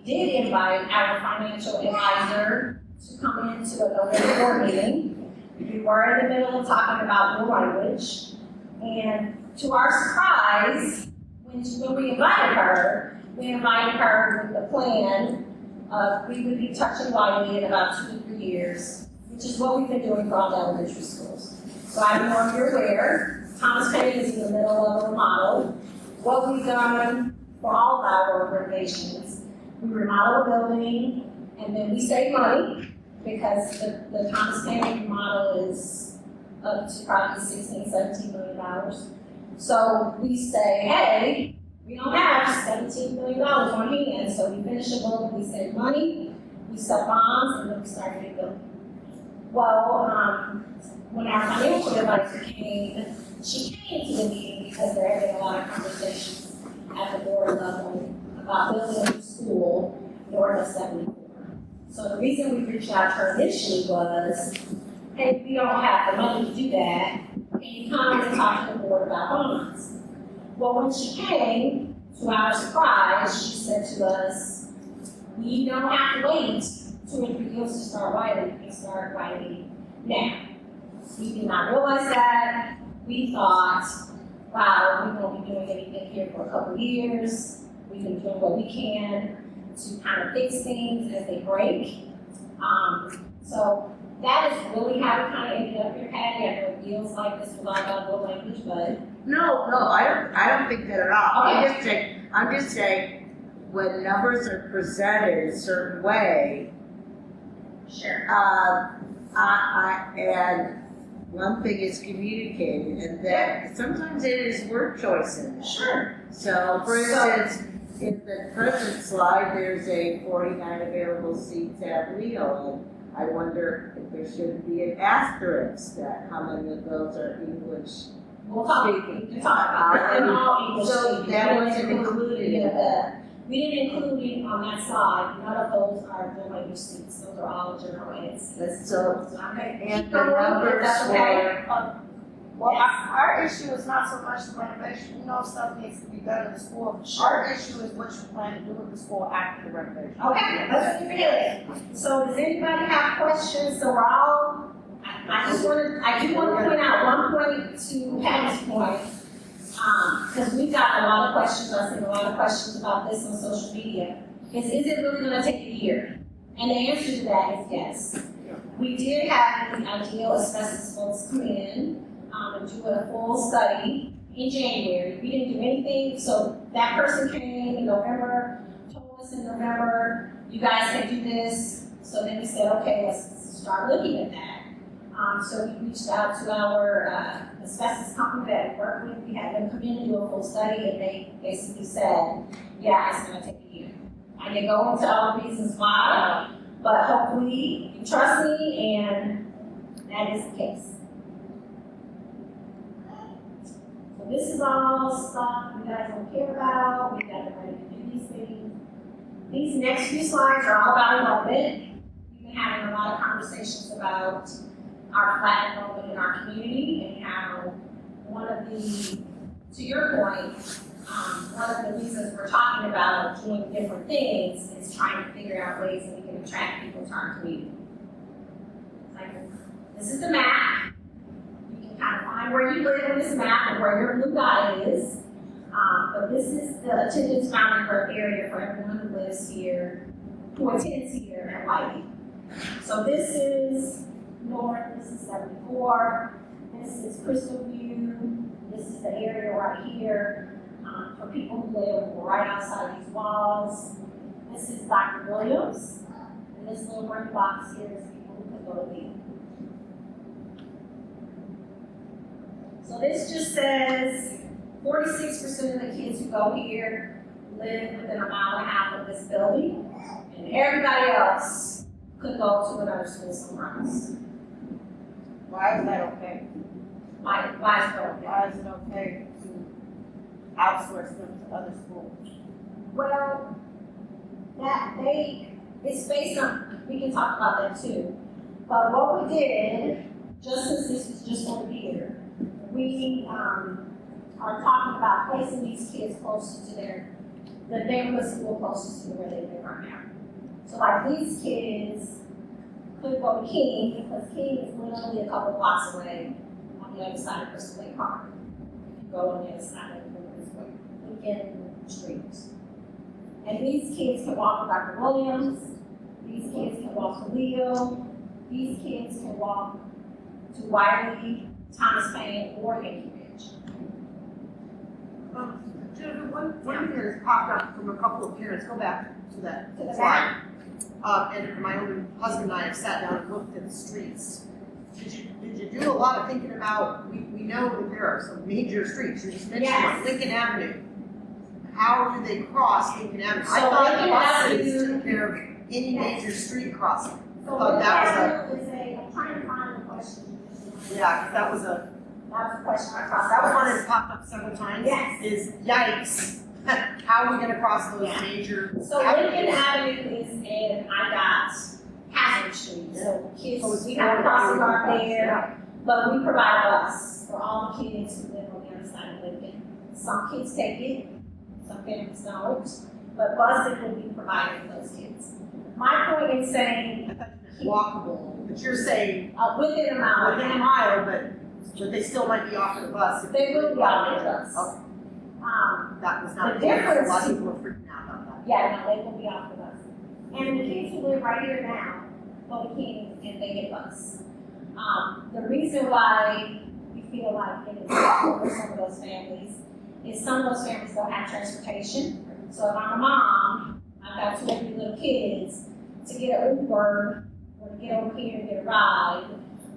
did invite our financial advisor to come into a November board meeting. We were in the middle of talking about new language, and to our surprise, when we invited her with the plan of we would be touching Wiley in about 2 to 3 years, which is what we've been doing for all the elementary schools. So I don't know if you're aware, Thomas Petty is in the middle of a remodel. What we've done for all of our renovations, we remodel a building and then we save money because the Thomas Petty remodel is up to probably $16, $17 million. So we say, hey, we don't have $17 million on hand, so we finish a building, we save money, we sell bonds, and then we start a new building. Well, when our financial advisor came, she came to the meeting because there had been a lot of conversations at the board level about building a new school north of 74. So the reason we reached out to her initially was, hey, we don't have the money to do that, can you come and talk to the board about bonds? Well, when she came, to our surprise, she said to us, we don't have to wait 2 or 3 years to start writing. We can start writing now. We did not realize that. We thought, wow, we won't be doing anything here for a couple of years. We've been doing what we can to kind of fix things as they break. So that is really how we kind of ended up here, Patty. I know it feels like this was all about low language, but No, I don't think that at all. Okay. I'm just saying, when numbers are presented a certain way, sure. and one thing is communicating, and then sometimes it is word choices. Sure. So, for instance, in the present slide, there's a 49 available seats at Leo, and I wonder if there should be an asterisk that how many of those are English. We'll talk. We can talk about it. And all English So speaking. that We wasn't didn't included any in of that. We didn't include it on that slide. None of those are the language seats. Those are all general ed seats. So, Okay. and the numbers That's okay. for, Well, our issue is not so much the renovation, we know stuff needs to be done in the school. Our issue is what you plan to do with the school after the renovation. Okay, let's get it. So does anybody have questions? So we're all, I do want to point out one point to Patty's point. Because we've got a lot of questions, I've seen a lot of questions about this on social media. Is it really gonna take a year? And the answer to that is yes. We did have the ideal asbestos folks come in, and do a full study in January. We didn't do anything, so that person came in November, told us in November, you guys can do this. So then we said, okay, let's start looking at that. So we reached out to our asbestos company that we work with. We had them come in and do a full study, and they basically said, yeah, it's gonna take a year. I can go into all the reasons why, but hopefully you trust me, and that is the case. So this is all stuff you guys don't care about. We got them ready to do these things. These next few slides are all about enrollment. We've been having a lot of conversations about our flat enrollment in our community and how one of the, to your point, one of the reasons we're talking about doing different things is trying to figure out ways that we can attract people to our community. Like, this is the map. You can kind of find where you live in this map and where your blue dot is. But this is the attendance boundary growth area for everyone who lives here, who attends here at Wiley. So this is north, this is 74, this is Crystal View, this is the area right here for people who live right outside these walls. This is Dr. Williams, and this little red box here is people who can go to me. So this just says 46% of the kids who go here live within a mile and a half of this building, and everybody else could go to another school somewhere else. Why is that okay? Why is that okay? Why is it okay to outsource them to other schools? Well, it's based on, we can talk about that too. But what we did, just since this was just over here, we are talking about placing these kids closer to their the neighborhood school closest to where they live right now. So like these kids could go to King, because King is literally a couple blocks away on the other side of Crystal Lake Park. You go on the other side of Lincoln Street. And these kids can walk to Dr. Williams, these kids can walk to Leo, these kids can walk to Wiley, Thomas Paine, or Yankee Ridge. Jennifer, one thing that has popped up from a couple of parents, go back to that To the slide. And my own husband and I have sat down and looked at the streets. Did you do a lot of thinking about, we know that there are some major streets, you just mentioned Yes. one, Lincoln Avenue. How do they cross Lincoln Avenue? I So thought Lincoln the buses Avenue- took care of any major street crossing. So Oh, this that is I'm trying to find the question. Yeah, because that was a Question I crossed. that was one that's popped up several times. Yes. Is yikes, how are we gonna cross those Yeah. major? So Lincoln Avenue is in IDOT's hazard street, so kids, we have a crossing guard there, but we provide a bus for all the kids who live on the other side of Lincoln. Some kids take it, some families don't, but busing will be provided for those kids. My point in saying, Walkable, but you're saying within a mile. within a mile, but they still might be offered a bus. if They will be offered a bus. Okay, that was not. The clear, so difference- A lot of people were freaking out about that. Yeah, no, they will be off the bus. And the kids who live right here now go to King and they get bus. The reason why we feel like it is helpful for some of those families is some of those families don't have transportation. So if I'm a mom, I've got 2 or 3 little kids, to get an Uber or to get over here and get a ride,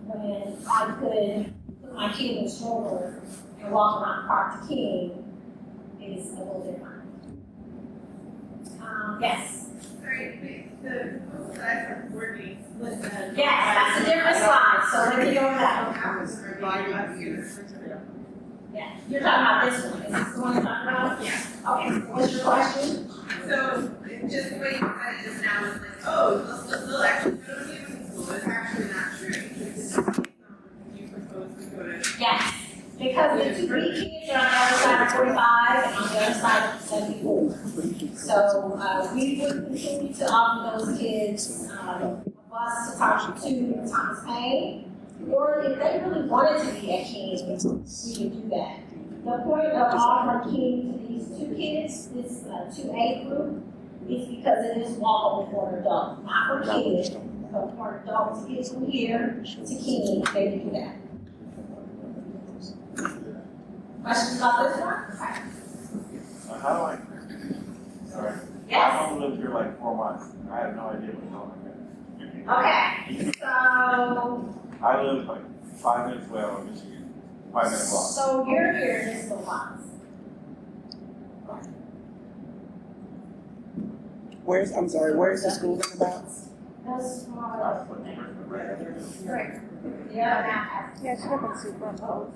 when I could put my kid in a stroller and walk around the park to King is a little different. Yes. Sorry, the both sides are working with the. Yes, that's a different slide, so let me go over that one. I was providing you. Yeah, you're talking about this one, is this the one you're talking about? Yeah. Okay, what's your question? So, just the way you said it just now was like, oh, they'll actually go to music school, it's actually not true. You propose to go to. Yes, because the 2 big kids are on the other side of 45 and on the other side of 74. So, we would continue to offer those kids, a bus to Thomas Paine. Or if they really wanted to be at King, we could do that. The point of offering King to these 2 kids, this 2A group, is because it is walkable for an adult, not for kids, but for adults to get from here to King, they can do that. Questions about this one? Okay. How do I, sorry. Yes? I've only lived here like 4 months. I have no idea what's going on. Okay, so, I live like 5 minutes away out of Michigan, 5-minute walk. so you're here in this little box. Where's the school in about? That's small. Correct. Yeah, Yeah, should have been super.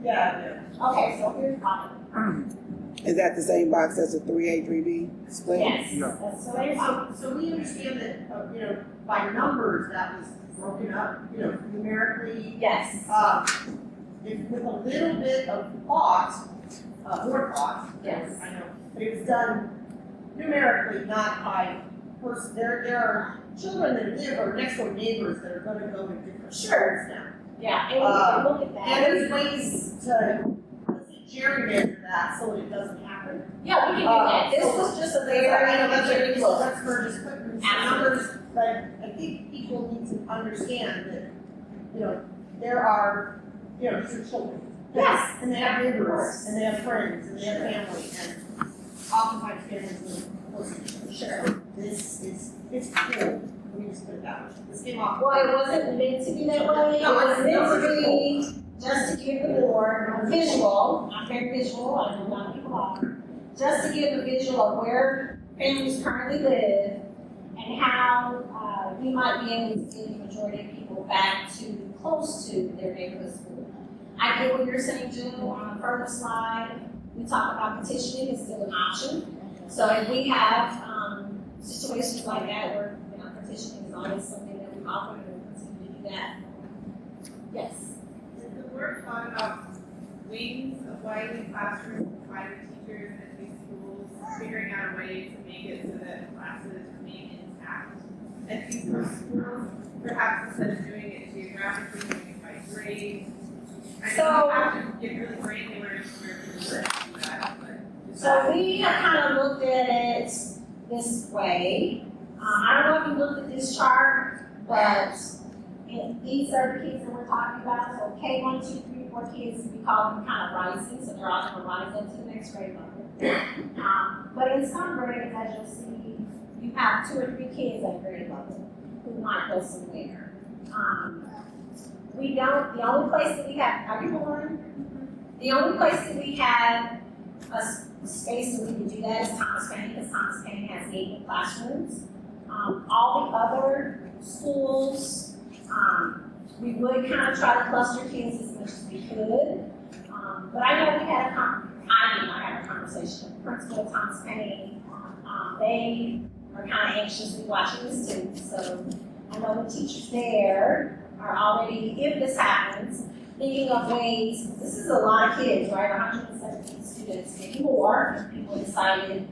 Yeah, okay, so here's mine. Is that the same box as a 3A, 3B split? Yes. yeah. So there's So we understand that, by numbers, that was broken up, numerically. yes, If with a little bit of thought, more thought. Yes. I know, but it was done numerically, not by person. There are children that live or next door neighbors that are gonna go to different schools now. yeah, and we can look at And that. there's ways to, let's say, gerrymander that so that it doesn't happen. Yeah, we can do that. This was just a very, I know that's very what close. that's for just putting some numbers, but I think people need to understand that, there are, these are children. Yes. And they have neighbors, and they have friends, and they have family, and oftentimes families live close to each other. Sure. It's cool, let me just put it that way. This came off. Well, it wasn't meant to be that way. It was meant to be just to give the board a visual. I'm very visual, I know a lot of people are. Just to give a visual of where families currently live and how we might be able to get the majority of people back to close to their neighborhood school. I get what you're saying, Jill. On the further slide, we talk about petitioning is still an option. So if we have situations like that where petitioning is always something that we offer and we'll continue to do that. Yes. Did the board thought about wings of Wiley classrooms, private teachers at these schools, figuring out a way to make it so that classes remain intact at these schools, perhaps instead of doing it geographically, doing it by grade. I So- know you have to get really granular in order to do that, but. So we have kind of looked at it this way. I don't know if you looked at this chart, but these are the kids that we're talking about. So K1, 2, 3, 4 kids, we call them kind of rising, so they're all going to rise up to the next grade level. But in some grades, as you'll see, you have 2 or 3 kids at grade level who might go somewhere. The only place that we have, are you born? The only place that we have a space where we can do that is Thomas Paine, because Thomas Paine has 8 classrooms. All the other schools, we would kind of try to cluster kids as much as we could. But I know we had I did not have a conversation with the principal of Thomas Paine. They are kind of anxiously watching the students, so I know the teachers there are already, if this happens, thinking of ways, this is a lot of kids, right? 117 students, maybe more, if people decided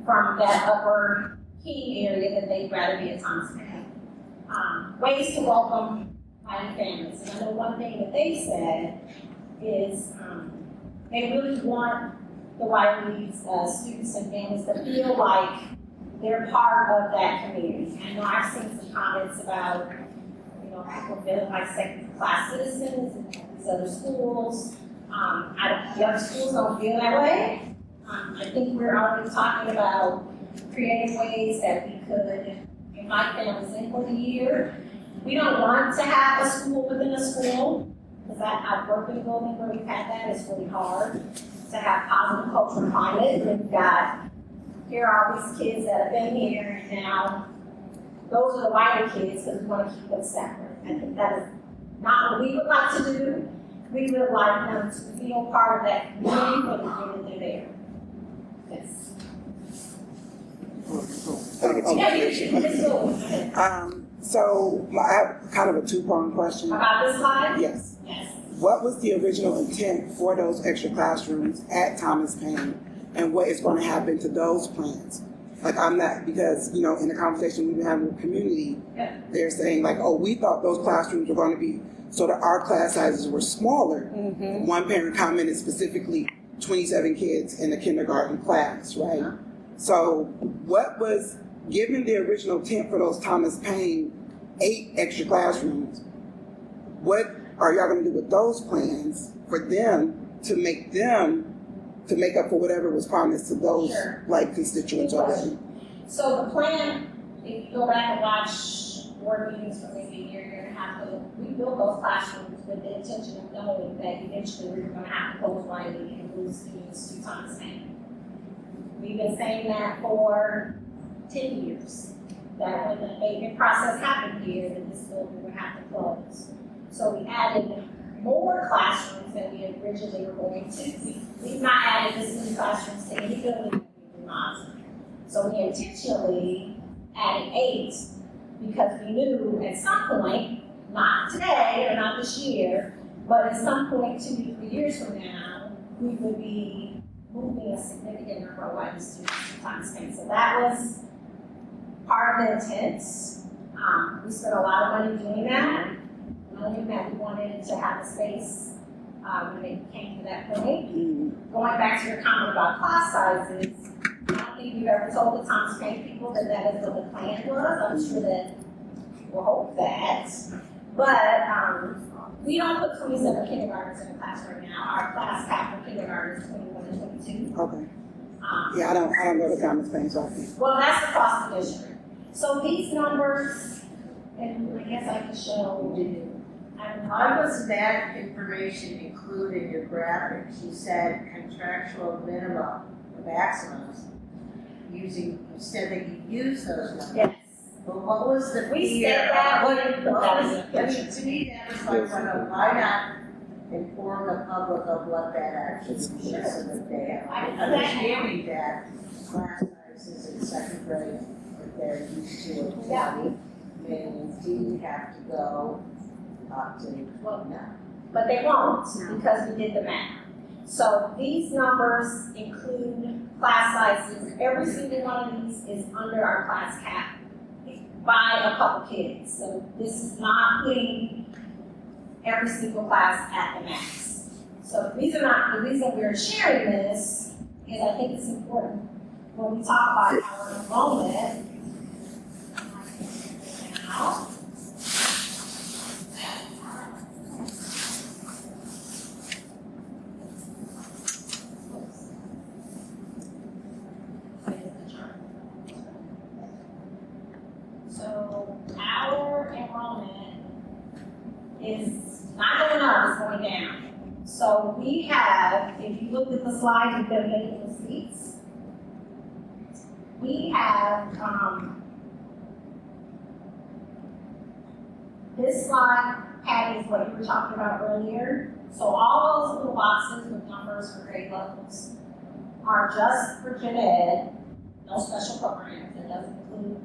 from that upper King area that they'd rather be at Thomas Paine. Ways to welcome mighty families. And I know one thing that they said is they really want the Wiley students and families to feel like they're part of that community. I know I've seen some comments about, people feeling like second-class citizens in these other schools. The other schools don't feel that way. I think we're already talking about creative ways that we could invite families in for the year. We don't want to have a school within a school, because I've worked in a building where we've had that. It's really hard to have positive cultural climate. We've got, here are all these kids that have been here, and now those are the Wiley kids, because we want to keep them separate. I think that is not what we would like to do. We would like them to feel part of that community for the year that they're there. Yes. So I have kind of a two-pronged question. About this slide? Yes. Yes. What was the original intent for those extra classrooms at Thomas Paine, and what is going to happen to those plans? Like, I'm not, because, in the conversation we've been having with the community, Yeah. they're saying like, oh, we thought those classrooms were going to be so that our class sizes were smaller. One parent commented specifically 27 kids in a kindergarten class, right? So what was, given the original intent for those Thomas Paine 8 extra classrooms, what are y'all going to do with those plans for them to make up for whatever was promised to those Sure. constituents already? So the plan, if you go back and watch board meetings for maybe a year and a half ago, we built those classrooms with the intention of knowing that eventually we were going to have to close Wiley and lose students to Thomas Paine. We've been saying that for 10 years, that when the abatement process happened here, that this building would have to close. So we added more classrooms than we originally were going to. We've not added this many classrooms to any building that we remodeled. So we intentionally added 8 because we knew at some point, not today or not this year, but at some point 2 to 3 years from now, we would be moving a significant number of Wiley students to Thomas Paine. So that was part of the intent. We spent a lot of money doing that. Knowing that we wanted to have a space when it came to that point. Going back to your comment about class sizes, I don't think we've ever told the Thomas Paine people that that is what the plan was. I'm sure that we'll hope that. But we don't put 27 kindergartners in a class right now. Our class cap for kindergarten is 21 and 22. Okay. Yeah, I don't know the Thomas Paine, so I think. Well, that's across the district. So these numbers, and I guess I can show you. Why was that information included in your graphics? You said contractual minimum, the maximums, you said that you use those numbers. Yes. But what was the We fear? said that, What we didn't put that in the I mean, picture. to me, that was like, well, why not inform the public of what that actually means so that they have I didn't understanding that class sizes in second grade that they're used to in 20 may indeed have to go up to, Well, no. But they won't, because we did the math. So these numbers include class sizes. Every single one of these is under our class cap by a couple kids. So this is not putting every single class at the max. So the reason we're sharing this is I think it's important when we talk about our enrollment. Now, so our enrollment is not going up, it's going down. So we have, if you look at the slide, you've been making the seats. We have, this slide, Patty, is what you were talking about earlier. So all those little boxes with numbers for grade levels are just for gen ed, no special programs. It doesn't include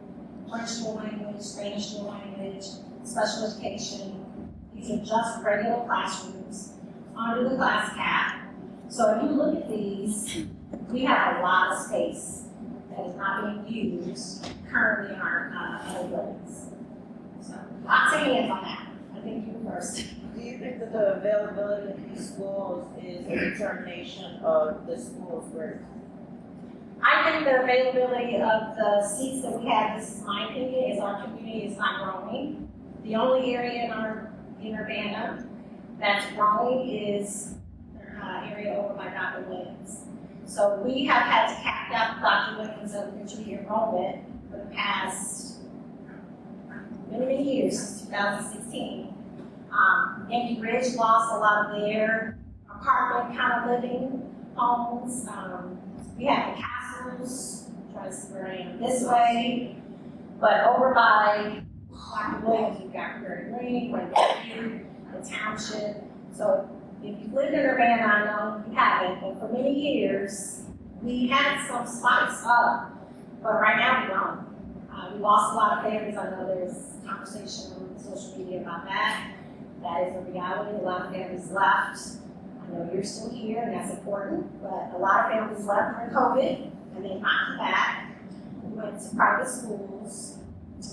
French dual language, Spanish dual language, special education. These are just regular classrooms under the class cap. So if you look at these, we have a lot of space that is not being used currently in our buildings. So lots of hands on that. I think you first. Do you think that the availability of these schools is a determination of the school's worth? I think the availability of the seats that we have, this is my opinion, is our community is not growing. The only area in Urbana that's growing is the area over by Dr. Williams. So we have had to cap out Dr. Williams' elementary enrollment for the past many years, since 2016. Yankee Ridge lost a lot of their apartment kind of living homes. We have the Castles, try to see where I am this way. But over by Dr. Williams, we've got Prairie Green, right here, the township. So if you've lived in Urbana, I know you haven't, but for many years, we had some spikes up, but right now we don't. We lost a lot of families. I know there's conversation on social media about that. That is a reality. A lot of families left. I know you're still here, and that's important, but a lot of families left during COVID, and they not come back. We went to private schools,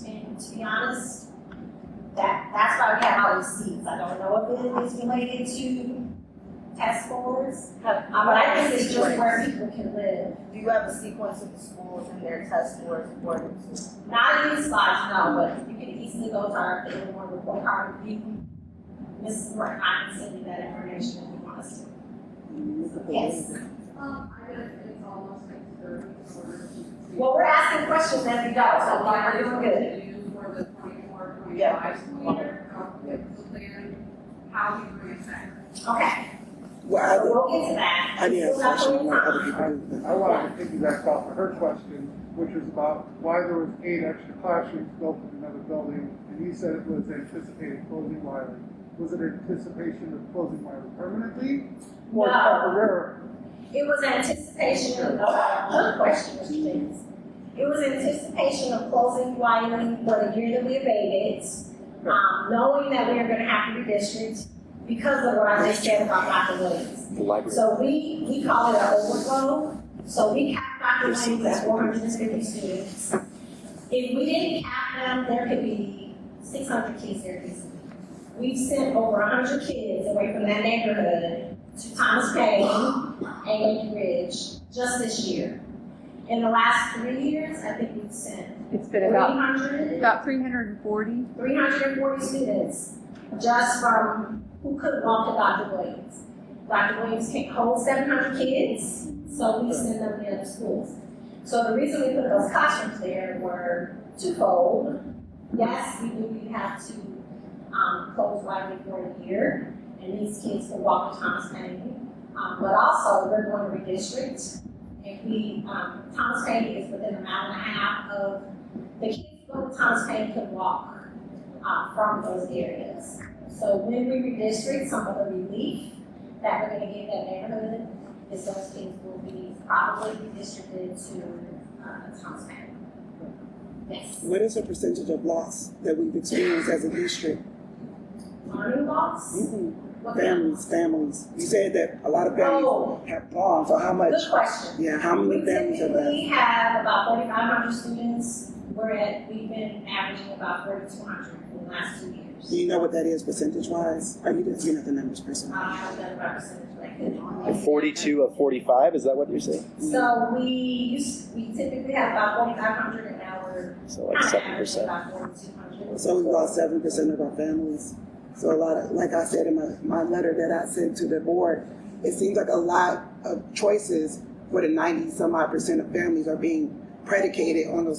and to be honest, that's why we have all these seats. I don't know if it is related to test scores, but I think it's just where people can live. Do you have a sequence of the schools and their test scores according to? Not in these slides, no, but you can easily go to our one report card review. Mrs. Morton, I can send you that information if you want us to. Yes. I guess it's almost like 30 or. Well, we're asking questions as we go, so we're doing good. Use for the 24, Yeah. 25 school year, plan how we bring it back. Okay, Well, so we'll get to that. I did have a Still have question. I plenty of want other time. people to do I wanted to piggyback off of her question, which was about why there was 8 extra classrooms built in another building, and you said it was anticipated closing Wiley. Was it anticipation of closing Wiley permanently or No. temporarily? It was anticipation of, good question, Mr. James. It was anticipation of closing Wiley for the year that we abated, knowing that we are gonna have to redistrict because of what I just said about Dr. Williams. So we call it an overflow. So we capped Dr. Williams at 450 students. If we didn't cap them, there could be 600 kids there easily. We've sent over 100 kids away from that neighborhood to Thomas Paine and Yankee Ridge just this year. In the last 3 years, I think we've sent It's been about 340 340. students just from who couldn't walk to Dr. Williams. Dr. Williams can't hold 700 kids, so we send them to other schools. So the reason we put those classrooms there were twofold. Yes, we knew we'd have to close Wiley for a year, and these kids can walk to Thomas Paine. But also, we're going to redistrict. If we, Thomas Paine is within a mile and a half of, the kids who go to Thomas Paine can walk from those areas. So when we redistrict, some of the relief that we're gonna give that neighborhood is those kids will be probably redistributed to Thomas Paine. Yes. What is the percentage of loss that we've experienced as a district? Learning loss? What Families. You said that a lot of families Oh. have gone, so how much? Good question. Yeah, how many We families have left? typically have about 4,500 students. We've been averaging about 4,200 in the last 2 years. Do you know what that is percentage-wise? Or you didn't know the numbers percentage? I haven't done about percentage, but I could. 42 of 45, is that what you're saying? So we typically have about 4,500 in our. So like kind of average 7%. About 4,200. So we lost 7% of our families. So a lot of, like I said in my letter that I sent to the board, it seems like a lot of choices for the 90-some-odd% of families are being predicated on that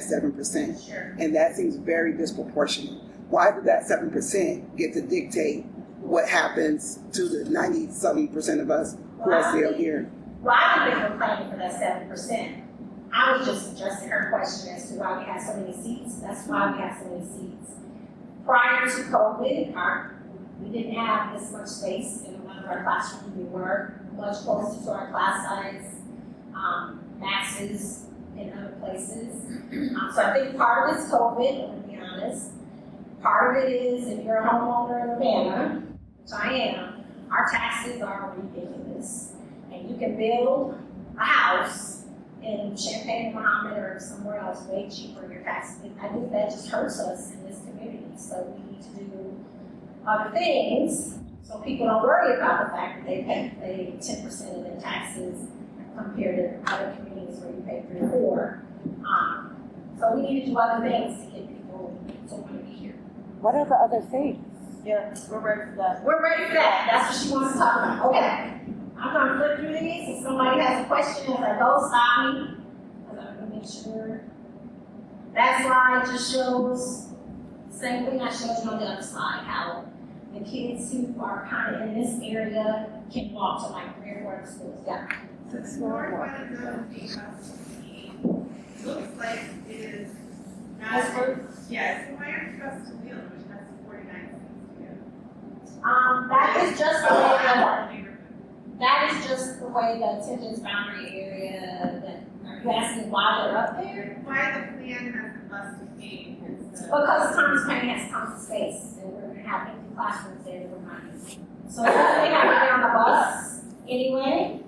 7%. Sure. And that seems very disproportionate. Why did that 7% get to dictate what happens to the 90-something% of us who are still here? Well, I've been complaining for that 7%. I was just addressing her question as to why we have so many seats. That's why we have so many seats. Prior to COVID, we didn't have this much space in one of our classrooms. We were much closer to our class size, maxes in other places. So I think part of it's COVID, I'm gonna be honest. Part of it is if you're a homeowner in Urbana, which I am, our taxes are ridiculous. And you can build a house in Champaign, Muhammad, or somewhere else way cheaper than your taxes. I think that just hurts us in this community. So we need to do other things so people don't worry about the fact that they pay 10% of their taxes compared to other communities where you pay 3 or 4. So we need to do other things to get people to want to be here. What are the other things? Yeah, we're ready for that. We're ready for that. That's what she wants to talk about. Okay. I'm gonna flip through these. If somebody has a question as I go, stop me. Because I'm gonna make sure. That slide just shows the same thing I showed you on the other slide, how the kids who are kind of in this area can walk to like 3 or 4 schools. Yeah. North one of those being bus looks like it is not. Yeah, it's the Myers Bus to Wheeler, which has 49 seats together. That is just the way the attendance boundary area are you asking why they're up there? Why the plan has the bus to King instead of. Because Thomas Paine has tons of space and we're gonna have empty classrooms there that we're not using. So if they have to get on the bus anyway,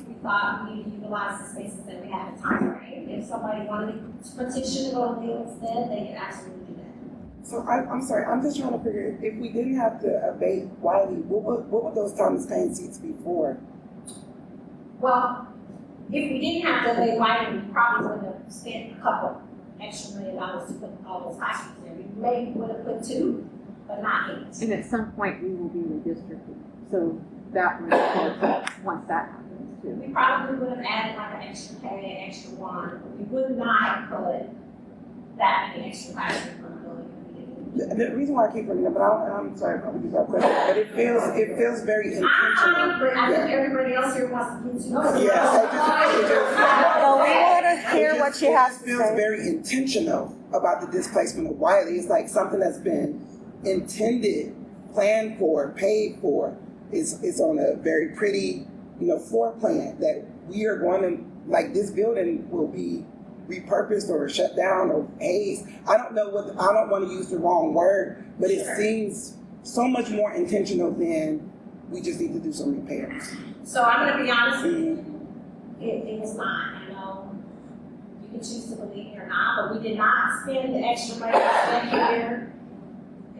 we thought we would utilize the spaces that we have at Thomas Paine. If somebody wanted to petition to go to Wheeler instead, they could absolutely do that. So I'm sorry, I'm just trying to figure, if we didn't have to abate Wiley, what would those Thomas Paine seats be for? Well, if we didn't have to lay Wiley, we probably would have spent a couple extra $1 million to put all those classrooms there. We maybe would have put 2, but not 8. And at some point, we will be redistricted, so that would affect once that happens too. We probably would have added like an extra K, an extra 1, but we would not have put that many extra classrooms in the building if we didn't. The reason why I keep bringing it up, but I'm sorry if I'm about that, but it feels very intentional. But I think everybody else here wants to know. Yes, Well, we want to hear what she has to It feels say. very intentional about the displacement of Wiley. It's like something that's been intended, planned for, paid for. It's on a very pretty, floor plan that we are going to, like, this building will be repurposed or shut down or hazed. I don't want to use the wrong word, but it seems so much more intentional than we just need to do some repairs. So I'm gonna be honest with you, it was not. I know you can choose to believe me or not, but we did not spend the extra money we spent here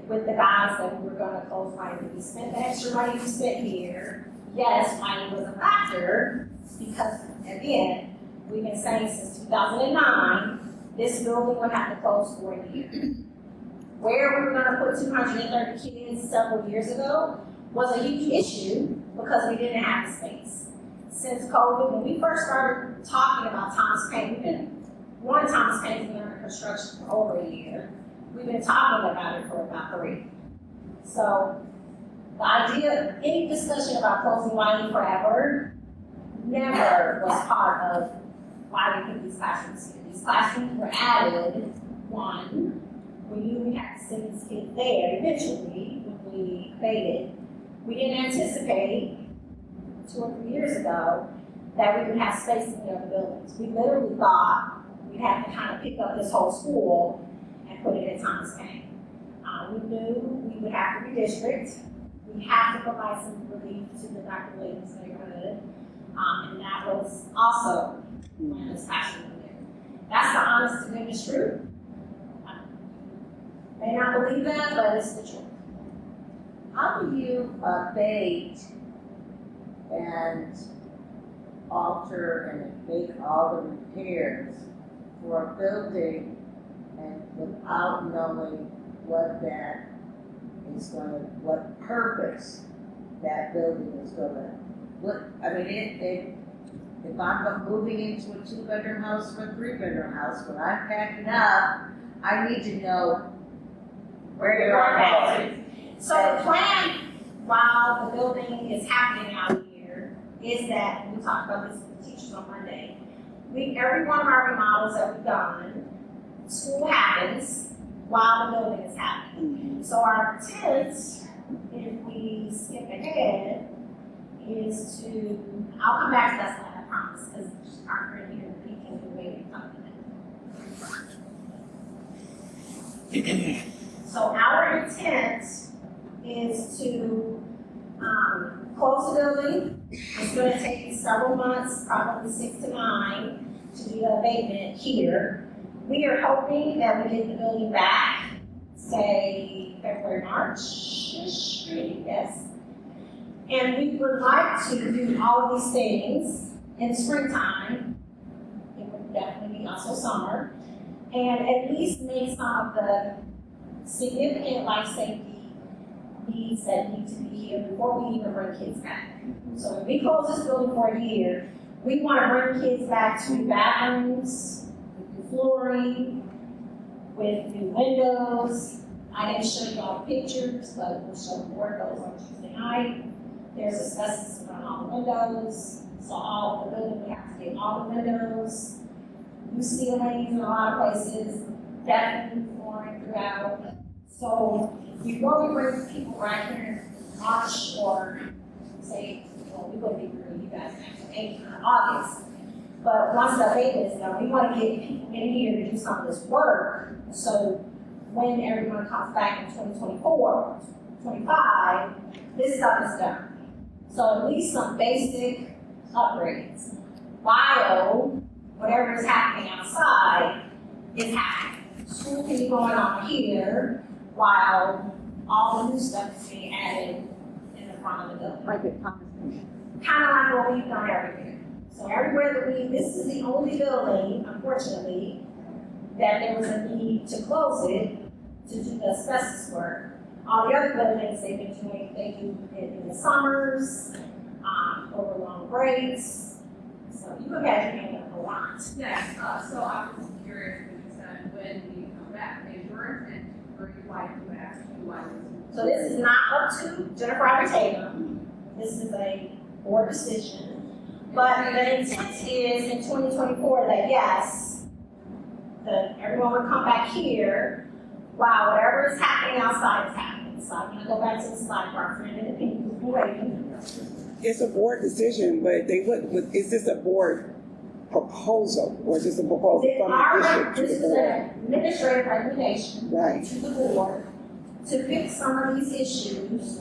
with the guys that we were gonna close Wiley. We spent the extra money we spent here. Yes, Wiley was a factor because, again, we've been saying since 2009, this building would have to close for a year. Where we were gonna put 230 kids several years ago was a huge issue because we didn't have the space. Since COVID, when we first started talking about Thomas Paine, Thomas Paine's been under construction for over a year. We've been talking about it for about 3. So the idea, any discussion about closing Wiley forever never was part of why we put these classrooms here. These classrooms were added, 1, we knew we had to send these kids there eventually when we abated. We didn't anticipate 2 or 3 years ago that we would have space in the other buildings. We literally thought we'd have to kind of pick up this whole school and put it at Thomas Paine. We knew we would have to redistrict. we have to provide some relief to the Dr. Williams neighborhood. And that was also one of the passion in there. That's the honest to goodness truth. May not believe that, but it's the truth. How do you abate and alter and make all the repairs for a building and without knowing what that is gonna, what purpose that building is gonna, if I'm moving into a 2-bedroom house or a 3-bedroom house, when I'm packing up, I need to know where you're going. So the plan, while the building is happening out here, is that, we talked about this with the teachers on Monday, every one of our remodels that we've done, school happens while the building is happening. So our intent, if we skip ahead, is to, I'll come back to that slide, I promise, because our friend here, he can do maybe something. So our intent is to close the building. It's gonna take several months, probably 6 to 9, to do the abatement here. We are hoping that we get the building back, say February, March-ish, yes. And we would like to do all of these things in springtime. It would definitely be also summer. And at least make some of the significant life safety needs that need to be here before we even bring kids back. So if we close this building for a year, we want to bring kids back to bathrooms, with new flooring, with new windows. I didn't show you all the pictures, but we'll show more of those on Tuesday night. There's asbestos around all the windows, so all the building, we have to get all the windows, new ceilings in a lot of places, definitely flooring throughout. So before we bring people right here in March or say, well, we wouldn't be bringing you guys next April or August. But once the abatement is done, we want to get people in here to do some of this work. So when everyone comes back in 2024, 25, this stuff is done. So at least some basic upgrades. While whatever is happening outside is happening. School can be going on here while all the new stuff is being added in the front of the building. Like at Thomas. Kind of like what we've done everywhere. So everywhere that this is the only building, unfortunately, that there was a need to close it to do the asbestos work. All the other buildings they've been doing, they do it in the summers, over long breaks. So you can imagine a lot. Yes, so I was curious when you said when we come back, they were and bring Wiley back to Wiley. So this is not up to Jennifer Tatum. This is a board decision. But the intent is in 2024 that yes, everyone would come back here while whatever is happening outside is happening. So I'm gonna go back to the slide for our friend in the pink who's been waiting. It's a board decision, but is this a board proposal or is this a proposal from the district to This the is board? an administrative recommendation Right. to the board to fix some of these issues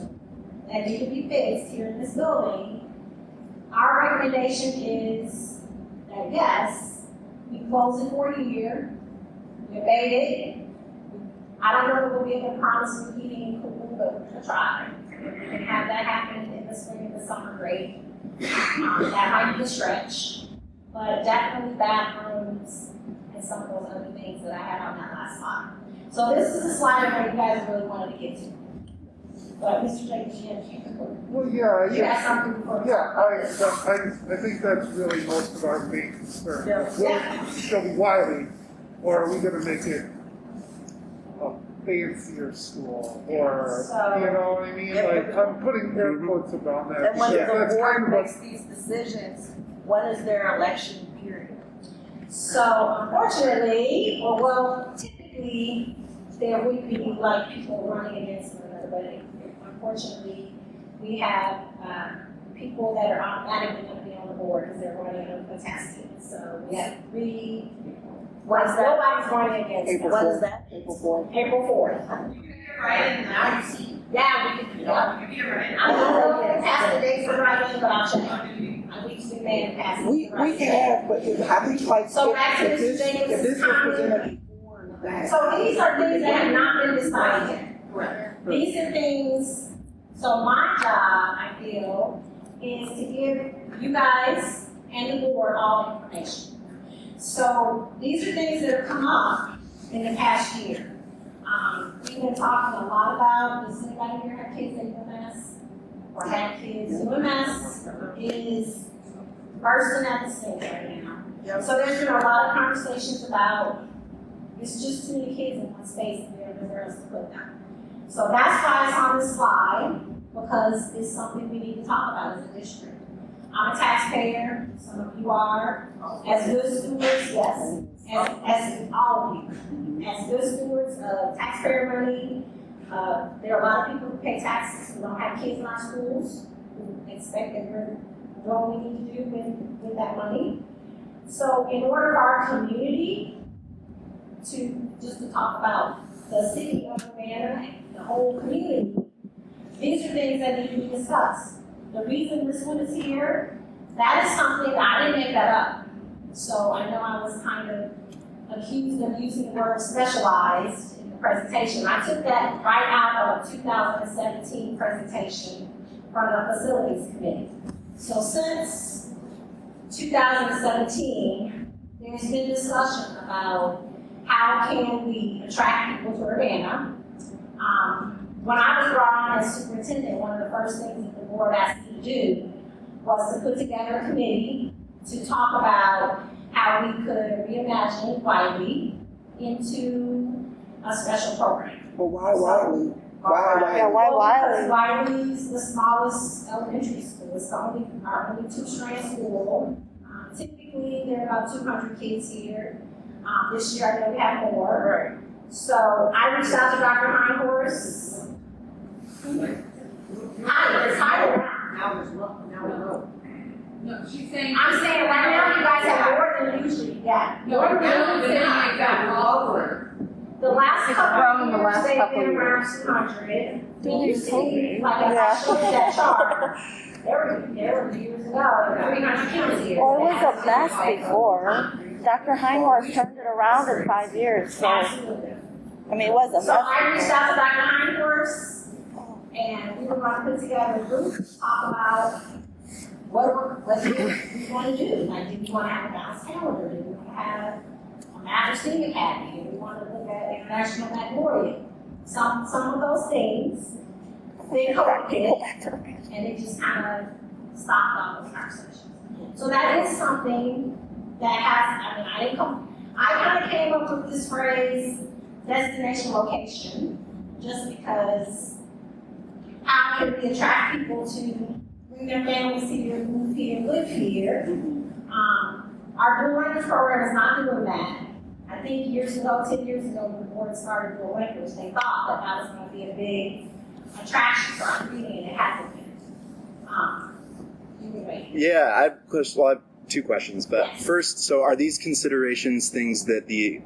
that need to be fixed here in this building. Our recommendation is that yes, we close it for a year, we abate it. I don't know if we'll be able to promise new heating and cooling, but we'll try. If we can have that happen in the spring and the summer, great. That might be a stretch, but definitely bathrooms and some of those other things that I had on that last slide. So this is the slide that you guys really wanted to get to. But Mr. Jacobs, you have to Well, yeah, You got something for us? I think that's really most of our main concern. Yeah. Will it still be Wiley, or are we gonna make it a fancier school, or, So- you know what I mean? Like, I'm putting air quotes around that. And when because the that's kind board of a- makes these decisions, when is their election period? So unfortunately, well, typically, there would be like people running against one another, but unfortunately, we have, people that are automatically gonna be on the board because they're running uncontested. So we have 3, nobody's running against April them. When is that? April 4th. April 4th. You can get right in now, you see. Yeah, we can, yeah. If you're right. I don't know if it passed the dates for writing, but I'll check. I think we may have passed. We have, but I think like, So back to if Mr. this was Davis' presented before that. So these are things that have not been decided yet. Right. These are things, so my job, I feel, is to give you guys and the board all information. So these are things that have come up in the past year. We've been talking a lot about, does anybody here have kids in UMass? Or had kids? UMass is bursting at the seams right now. So there's been a lot of conversations about, it's just too many kids in one space and there's nowhere else to put them. So that's why it's on this slide, because it's something we need to talk about as a district. I'm a taxpayer, some of you are, as good stewards, yes, as all of you. As good stewards of taxpayer money, there are a lot of people who pay taxes who don't have kids in our schools, who expect that we're doing what we need to do with that money. So in order for our community to talk about the city of Urbana and the whole community, these are things that need to be discussed. The reason this one is here, that is something, I didn't make that up. So I know I was kind of accused of using the word specialized in the presentation. I took that right out of a 2017 presentation from the facilities committee. So since 2017, there's been discussion about how can we attract people to Urbana. When I was brought on as superintendent, one of the first things that the board asked me to do was to put together a committee to talk about how we could reimagine Wiley into a special program. But why Wiley? Why Yeah, why Wiley? Because Wiley's the smallest elementary school. It's our only two-strand school. Typically, there are about 200 kids here. This year, I know we have more. Right. So I reached out to Dr. Heinhorst. Hi, it's higher now. Now we know. No, she's saying. I'm saying right now, you guys have more than usually get. No, More no, than but now you've got all over. The last couple grown the of years, last they've couple been of around 200. Did you see? Like if I showed you that chart, there were years ago, 300 kids here. Well, it was a mess before. Dr. Heinhorst turned it around in 5 years, so, Absolutely. I mean, it was a So I mess. reached out to Dr. Heinhorst, and we were going to put together a group to talk about what do we want to do. Like, do we want to have a balanced calendar? Do we want to have a master STEAM academy? Do we want to look at international baccalaureate? Some of those things. Then COVID hit, and it just kind of stopped all those conversations. So that is something that has, I kind of came up with this phrase, destination location, just because how can we attract people to bring their families here, move here, live here? Our dual language program is not doing that. I think 10 years ago, when the board started dual language, they thought that was going to be a big attraction for our community, and it hasn't been. Anyway. Yeah, I have two questions. But first, so are these considerations things that the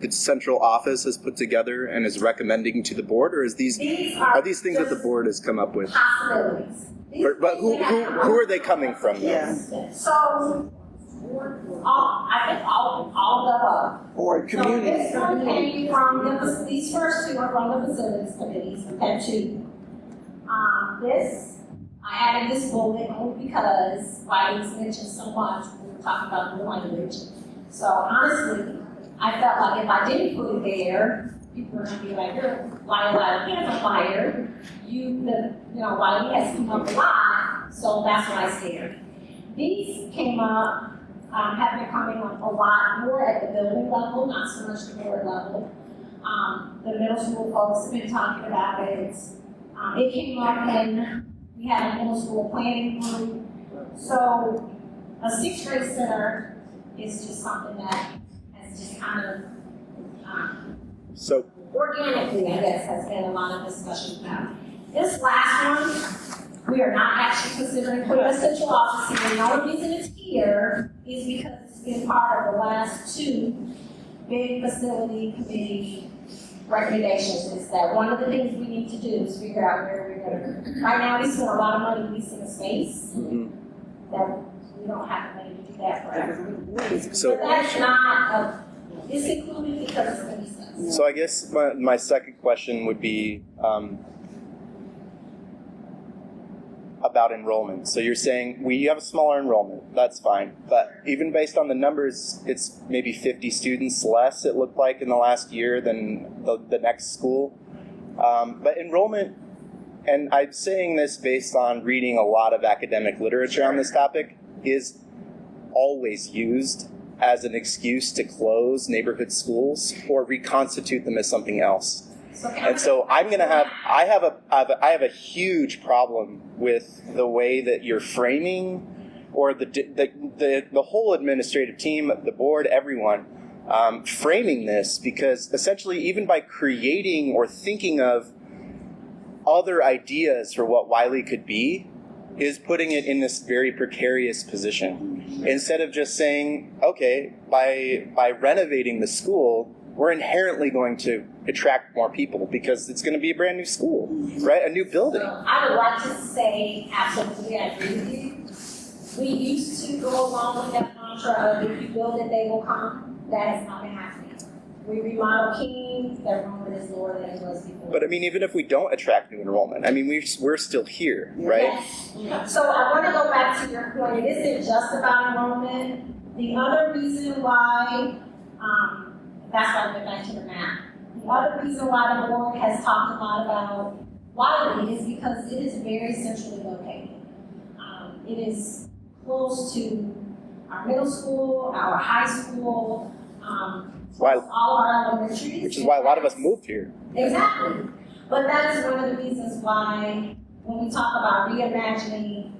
central office has put together and is recommending to the board, or is are these things that the board has come up with? Possibilities. But who are they coming from, though? Yes. So, I think all of the above. Or So community? this one came from, these first two are from the facilities committees, from PEP 2. I added this bullet only because Wiley's mentioned so much when we were talking about the language. So honestly, I felt like if I didn't put it there, people were gonna be like, you're Wiley hands on fire. Wiley has come up a lot, so that's what I shared. These came up, have been coming up a lot more at the building level, not so much the board level. The middle school folks have been talking about it. It came up when we had a middle school planning group. So a sixth grade center is just something that has just kind of So organically, I guess, has been a lot of discussion about. This last one, we are not actually considering putting a central office here. The only reason it's here is because it's been part of the last two big facility committee recommendations is that one of the things we need to do is figure out where we're gonna, right now we spend a lot of money leasing a space, that we don't have the money to do that forever. So, But that's not, it's included because it's leased. so I guess my second question would be about enrollment. So you're saying we have a smaller enrollment, that's fine. But even based on the numbers, it's maybe 50 students less, it looked like, in the last year than the next school. But enrollment, and I'm saying this based on reading a lot of academic literature on this topic, is always used as an excuse to close neighborhood schools or reconstitute them as something else. And so I have a huge problem with the way that you're framing, or the whole administrative team, the board, everyone, framing this, because essentially even by creating or thinking of other ideas for what Wiley could be, is putting it in this very precarious position. Instead of just saying, okay, by renovating the school, we're inherently going to attract more people because it's going to be a brand new school, right? A new building. So I would like to say absolutely I agree with you. We used to go along with that mantra of if you build it, they will come. That has not been happening. We remodel King, their enrollment is lower than it was before. But I mean, even if we don't attract new enrollment, I mean, we're still here, right? Yes. So I want to go back to your point. It isn't just about enrollment. The other reason why, that's why I went back to the map. The other reason why the board has talked a lot about Wiley is because it is very centrally located. It is close to our middle school, our high school, all of our elementaries. Which is why a lot of us moved here. Exactly. But that is one of the reasons why when we talk about reimagining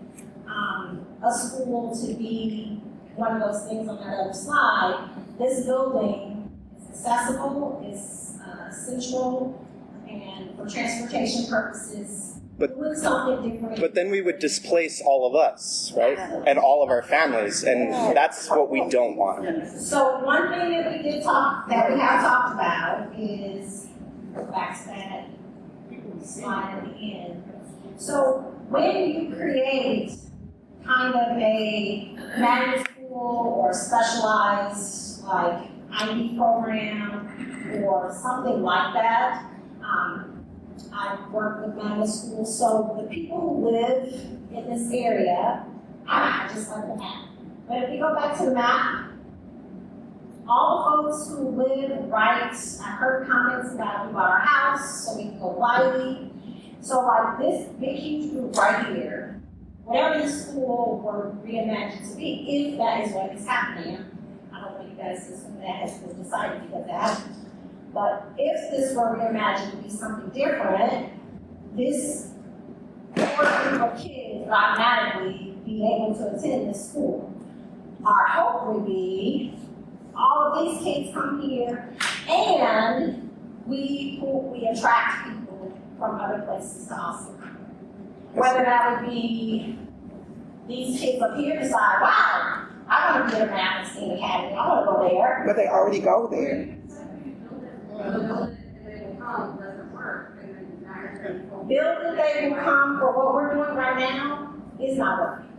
a school to be one of those things on that other slide, this building is accessible, is central, and for transportation purposes, doing something different. But then we would displace all of us, right? And all of our families, and that's what we don't want. So one thing that we have talked about is, go back to that slide at the end. So when you create kind of a magnet school or specialized like IB program or something like that, I've worked with magnet schools, so the people who live in this area, I just like the map. But if we go back to the map, all the folks who live right, I heard comments about we bought our house, so we can go Wiley. So like this big huge group right here, whatever this school were reimagined to be, if that is what is happening, I don't know if you guys assume that has been decided because it hasn't. But if this were reimagined to be something different, this core group of kids would automatically be able to attend this school. Our hope would be all of these kids come here and we attract people from other places to also come. Whether that would be these kids up here decide, wow, I want to get a math and STEAM academy, I want to go there. But they already go there. Building they will come for what we're doing right now is not working.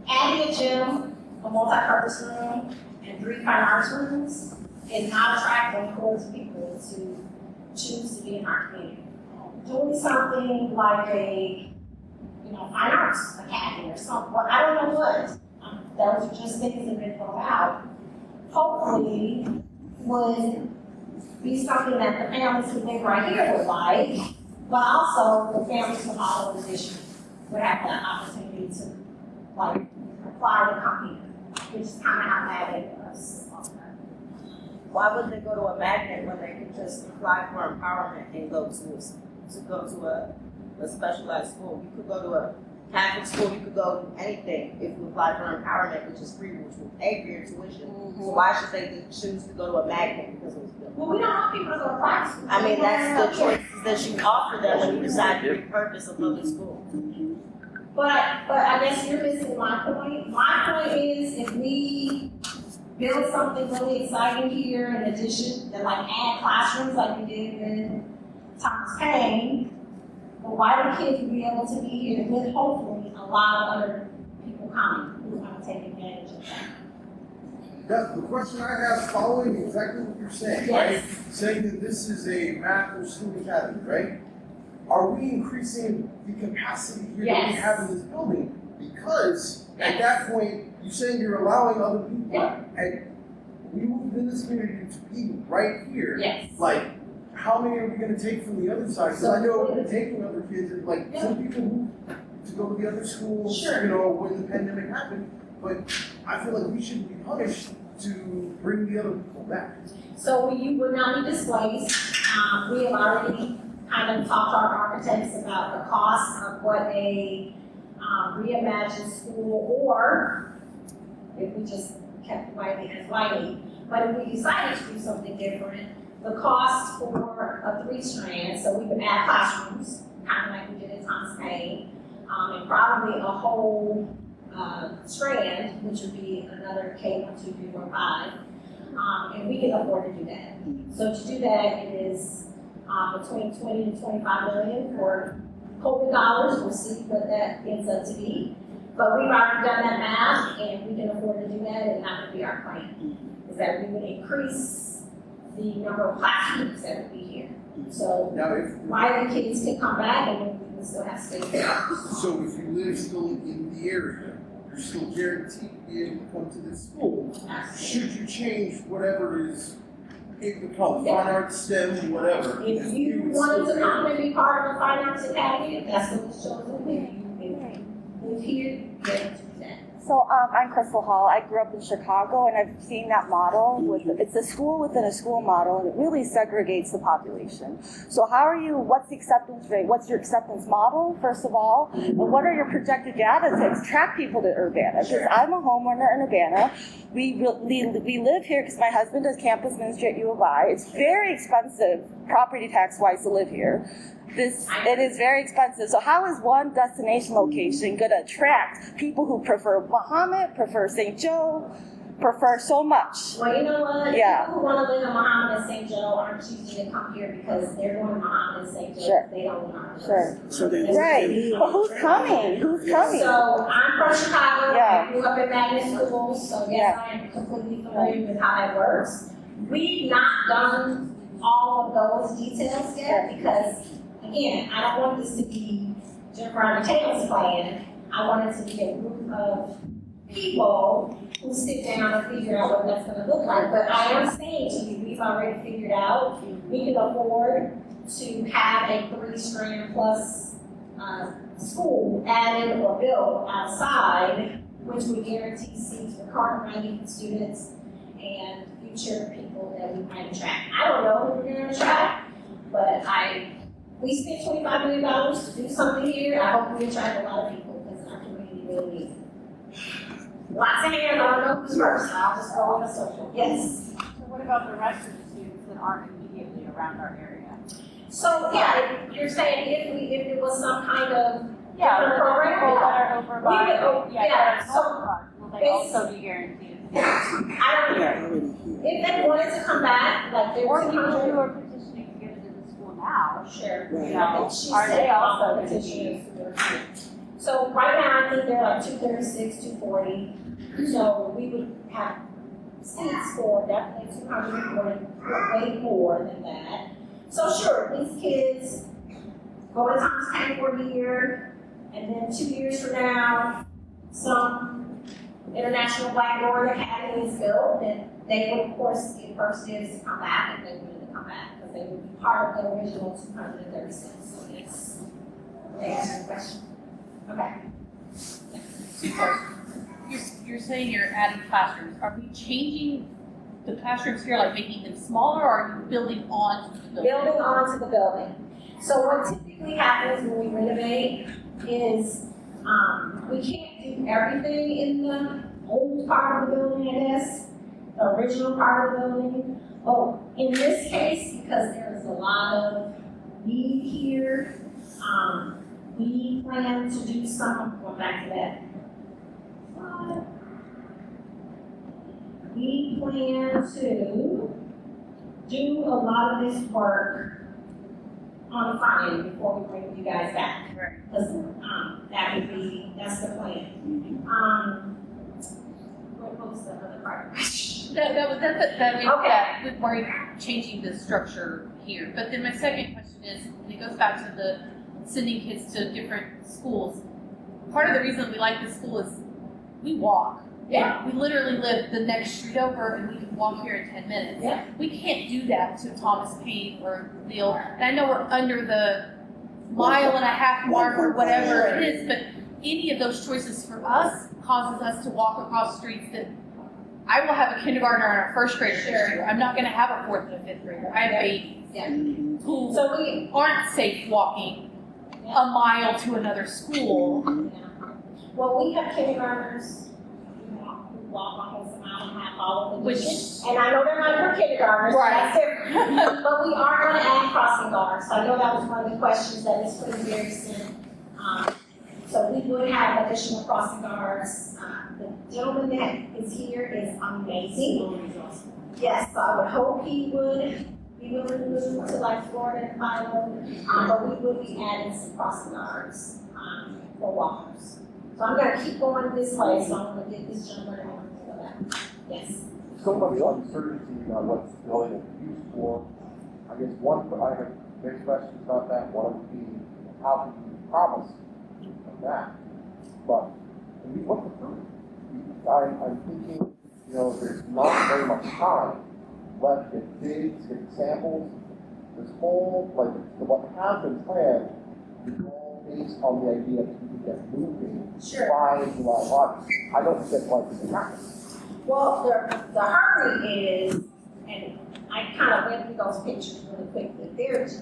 Adding a gym, a multi-purpose room, and 3 fine arts rooms is not attracting towards people to choose to be in our community. Doing something like a, fine arts academy or something, well, I don't know what. Those are just things that have been thrown out. Hopefully, would be something that the families who live right here would like, but also the families from all over the district would have the opportunity to apply to come here, which is kind of how Magnet was. Why would they go to a magnet when they could just apply for empowerment and go to a specialized school? You could go to a Catholic school, you could go to anything if you apply for empowerment, which is free, which will pay for your tuition. So why should they choose to go to a magnet because it was built? Well, we don't want people to go to private school. I mean, that's the choices that you offer them when you decide to repurpose a public school. But I guess you're missing my point. My point is if we build something really exciting here in addition, and like add classrooms like we did in Thomas Paine, the Wiley kids will be able to be here with hopefully a lot of other people coming who want to take advantage of that. That's the question I have, following exactly what you're saying, Yes. right? Saying that this is a math or student academy, right? Are we increasing the capacity here that we Yes. have in this building? Because at that point, you're saying you're allowing other people, Yeah. and we moved in this community to be right here. Yes. Like, how many are we gonna take from the other side? Because I know we're taking other kids, and like, some people moved to go to the other schools, Sure. you know, when the pandemic happened, but I feel like we shouldn't be punished to bring the other people back. So you would not be displaced. We have already kind of talked to our architects about the cost of what a reimagined school, or if we just kept Wiley as Wiley. But if we decided to do something different, the cost for a 3-strand, so we would add classrooms, kind of like we did in Thomas Paine, and probably a whole strand, which would be another K1, 2, 3, 4, 5. And we can afford to do that. So to do that, it is between 20 and 25 million for COVID dollars. We'll see what that ends up to be. But we've already done that math, and we can afford to do that, and that would be our plan. Is that we would increase the number of classrooms that would be here. So Now, if, why the kids can come back and we would still have space there. so if you live still in the area, you're still guaranteed to be able to come to this school. Should you change whatever is, it would call fine arts, STEM, whatever. If you would wanted still to be come able and be part of the finance academy, if that's what was chosen, if you live here, you get to do that. So I'm Crystal Hall. I grew up in Chicago, and I've seen that model. It's a school within a school model, and it really segregates the population. So what's the acceptance rate? What's your acceptance model, first of all? And what are your projected data to attract people to Urbana? Because I'm a homeowner in Urbana. We live here because my husband does campus ministry at U of I. It's very expensive, property tax-wise, to live here. It is very expensive. So how is one destination location going to attract people who prefer Muhammad, prefer St. Joe, prefer so much? Well, you know what? Yeah. People who want to live in Muhammad and St. Joe aren't choosing to come here because they're going to Muhammad and St. Joe. Sure. They don't want to. Sure. So then, Right. But who's coming? Who's coming? So I'm from Chicago. Yeah. I grew up in magnet schools, so yes, I am completely familiar with how that works. We've not done all of those details yet because, again, I don't want this to be Jennifer Armitayl's plan. I want it to be a group of people who sit down and figure out what that's gonna look like. But I am saying to you, we've already figured out, we can afford to have a 3-strand plus school added or built outside, which would guarantee seats for current graduate students and future people that we might attract. I don't know who we're gonna attract, but we spent $25 million to do something here. I hope we attract a lot of people because our community really needs it. Lots of hands, I don't know who's first. I'll just go on a social. Yes. So what about the rest of the students that aren't immediately around our area? So, yeah, you're saying if it was some kind of Yeah, different program? people that are over by, We could- yeah, so will they also be guaranteed? I don't yeah, know. already here. If they wanted to come back, like they Or were people who 200. are petitioning to get into the school now, Sure. Right. you know, She are said they also all going to petitions be? for their- So right now, I think they're like 236, 240. So we would have seats for definitely 240, way more than that. So sure, these kids go to Thomas Paine for a year, and then 2 years from now, some International Blackboard Academy is built, and they would, of course, get first dibs to come back if they wanted to come back, because they would be part of the original 236. So yes, to answer the question. Okay. You're saying you're adding classrooms. Are we changing the classrooms here, like making them smaller, or are you building on to the building? Building onto the building. So what typically happens when we renovate is we can't do everything in the old part of the building, I guess, the original part of the building. But in this case, because there is a lot of need here, we plan to do some, going back to that slide. we plan to do a lot of this work on the front end before we bring you guys back. Because, that's the plan. What was the other part? That where you're changing the structure here. But then my second question is, and it goes back to the sending kids to different schools. Part of the reason we like this school is we walk. Yeah. We literally live the next street over and we can walk here in 10 minutes. Yeah. We can't do that to Thomas Paine or Neil. And I know we're under the mile and a half mark or whatever it is, but any of those choices for us causes us to walk across streets that I will have a kindergartner and a first grader next year. I'm not going to have a fourth and a fifth grader. I have babies who aren't safe walking a mile to another school. Well, we have kindergartners who walk almost a mile and a half all over the district. And I know they're not your kindergartners, Right. that's different. But we are going to add crossing guards. So I know that was one of the questions that Ms. Quinterberry sent. So we would have additional crossing guards. The gentleman that is here is amazing. Yes, so I would hope he would be willing to move to like Florida and Philo. But we would be adding some crossing guards for walkers. So I'm going to keep going this way, so I'm going to get this gentleman to go back. Yes. So much uncertainty about what the building is used for. I guess I have many questions about that. One would be, how can you promise that? But what's the proof? I'm thinking, there's not very much time left to get bids, get samples. This whole, what has been planned is all based on the idea that you can get moving by July, August. I don't think that's likely to happen. Well, the hurry is, and I kind of went through those pictures really quickly. There's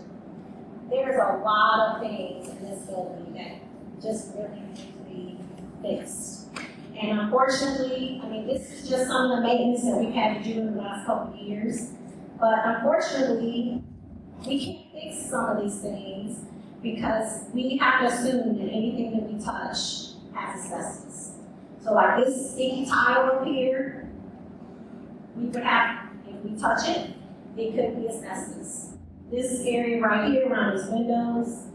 a lot of things in this building that just really need to be fixed. And unfortunately, this is just some of the maintenance that we've had to do in the last couple of years. But unfortunately, we can't fix some of these things because we have to assume that anything that we touch has asbestos. So like this sticky tile over here, we would have, if we touch it, it could be asbestos. This area right here around these windows,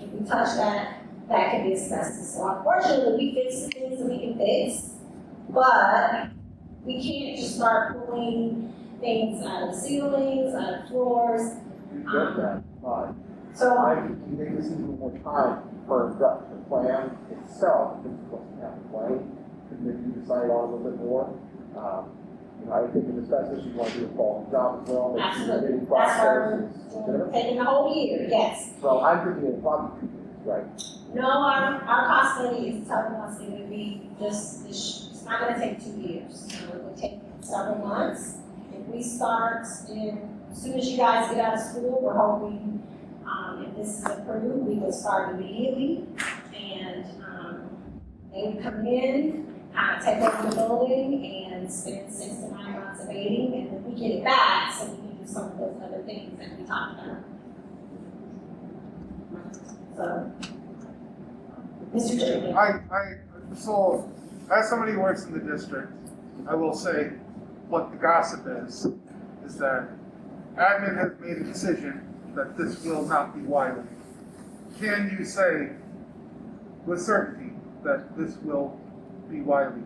if we touch that, that could be asbestos. So unfortunately, we fix the things that we can fix, but we can't just start pulling things out of the ceilings, out of floors. You get that, fine. So I think you make this into more time for the plan itself, because it doesn't have a plan. Could maybe decide on a little bit more. I think in asbestos, you want to do a quality job as well. Absolutely. Maybe That's process we're taking the whole year, yes. So I'm thinking it's probably 2 years, right? No, our cost study is telling us it would be just, it's not gonna take 2 years. So it would take several months. If we start as soon as you guys get out of school, we're hoping, if this is approved, we will start immediately. And they would come in, take over the building and spend 6 to 9 months abating, and then we get it back so we can do some of those other things that we talked about. So, Mr. Chairman. So, as somebody who works in the district, I will say what the gossip is that admin has made a decision that this will not be Wiley. Can you say with certainty that this will be Wiley?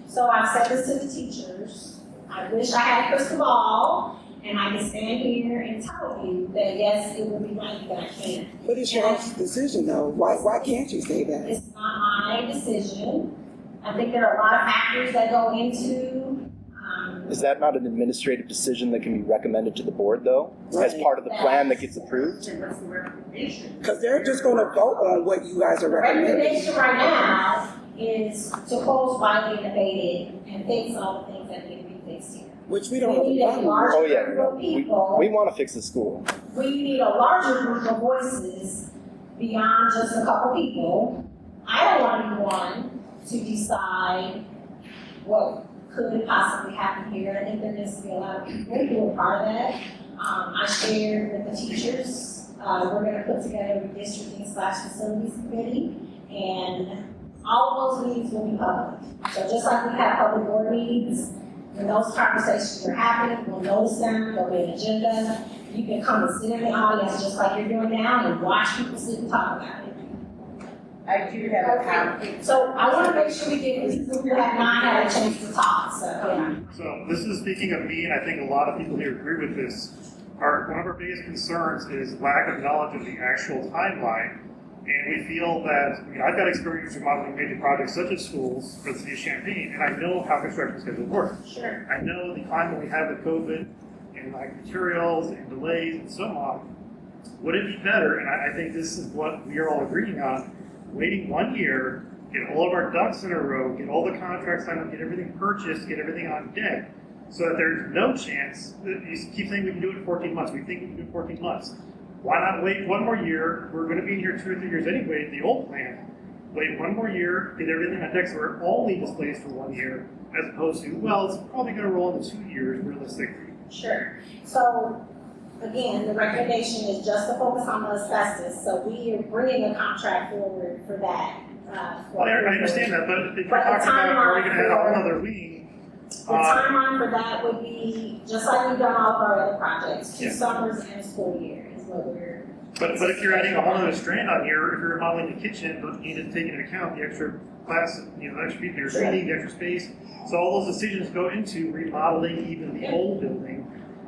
So I've said this to the teachers. I wish I had a crystal ball and I could stand here and tell you that yes, it will be Wiley, but I can't. But it's your decision though. Why can't you say that? It's not my decision. I think there are a lot of factors that go into. Is that not an administrative decision that can be recommended to the board, though, as part of the plan that gets approved? Because they're just going to vote on what you guys are The recommending. recommendation right now is to close Wiley and abate it and fix all the things that need to be fixed here. Which we don't have We need a a problem with. larger Oh, yeah, group no, of people. we want to fix the school. We need a larger group of voices beyond just a couple people. I don't want to be one to decide what could possibly happen here. I think there needs to be a lot of people who are part of that. I shared with the teachers, we're going to put together a redistricting/facilities committee, and all of those meetings will be public. So just like we have public board meetings, When those conversations are happening, we'll notice them, there'll be an agenda. You can come and sit in the audience just like you're doing now and watch people sit and talk about it. I do have a comment. So I want to make sure we get people who have not had a chance to talk, so, yeah. So this is speaking of me, and I think a lot of people here agree with this. One of our biggest concerns is lack of knowledge of the actual timeline. And we feel that, I've got experience remodeling major projects such as schools for the city of Champaign, and I know how construction schedules work. Sure. I know the climate we have with COVID and like materials and delays and so on. Would it be better, and I think this is what we are all agreeing on, waiting 1 year, get all of our ducks in a row, get all the contracts signed, get everything purchased, get everything on deck, so that there's no chance, you keep saying we can do it in 14 months, we think we can do it in 14 months. Why not wait 1 more year? We're going to be in here 2 or 3 years anyway, the old plan. Wait 1 more year, get everything on deck so we're only displaced for 1 year, as opposed to, well, it's probably going to roll into 2 years realistically. Sure. So, again, the recommendation is just to focus on the asbestos, so we are bringing a contract forward for that. Well, I understand that, but if you're talking about, are we going to add a whole other wing? The timeline for that would be, just like we've done all of our other projects, 2 summers and a school year is what we're. But if you're adding a whole other strand on here, if you're remodeling the kitchen, don't you need to take into account the extra class, the extra people you're seating, the extra space. So all those decisions go into remodeling even the old building.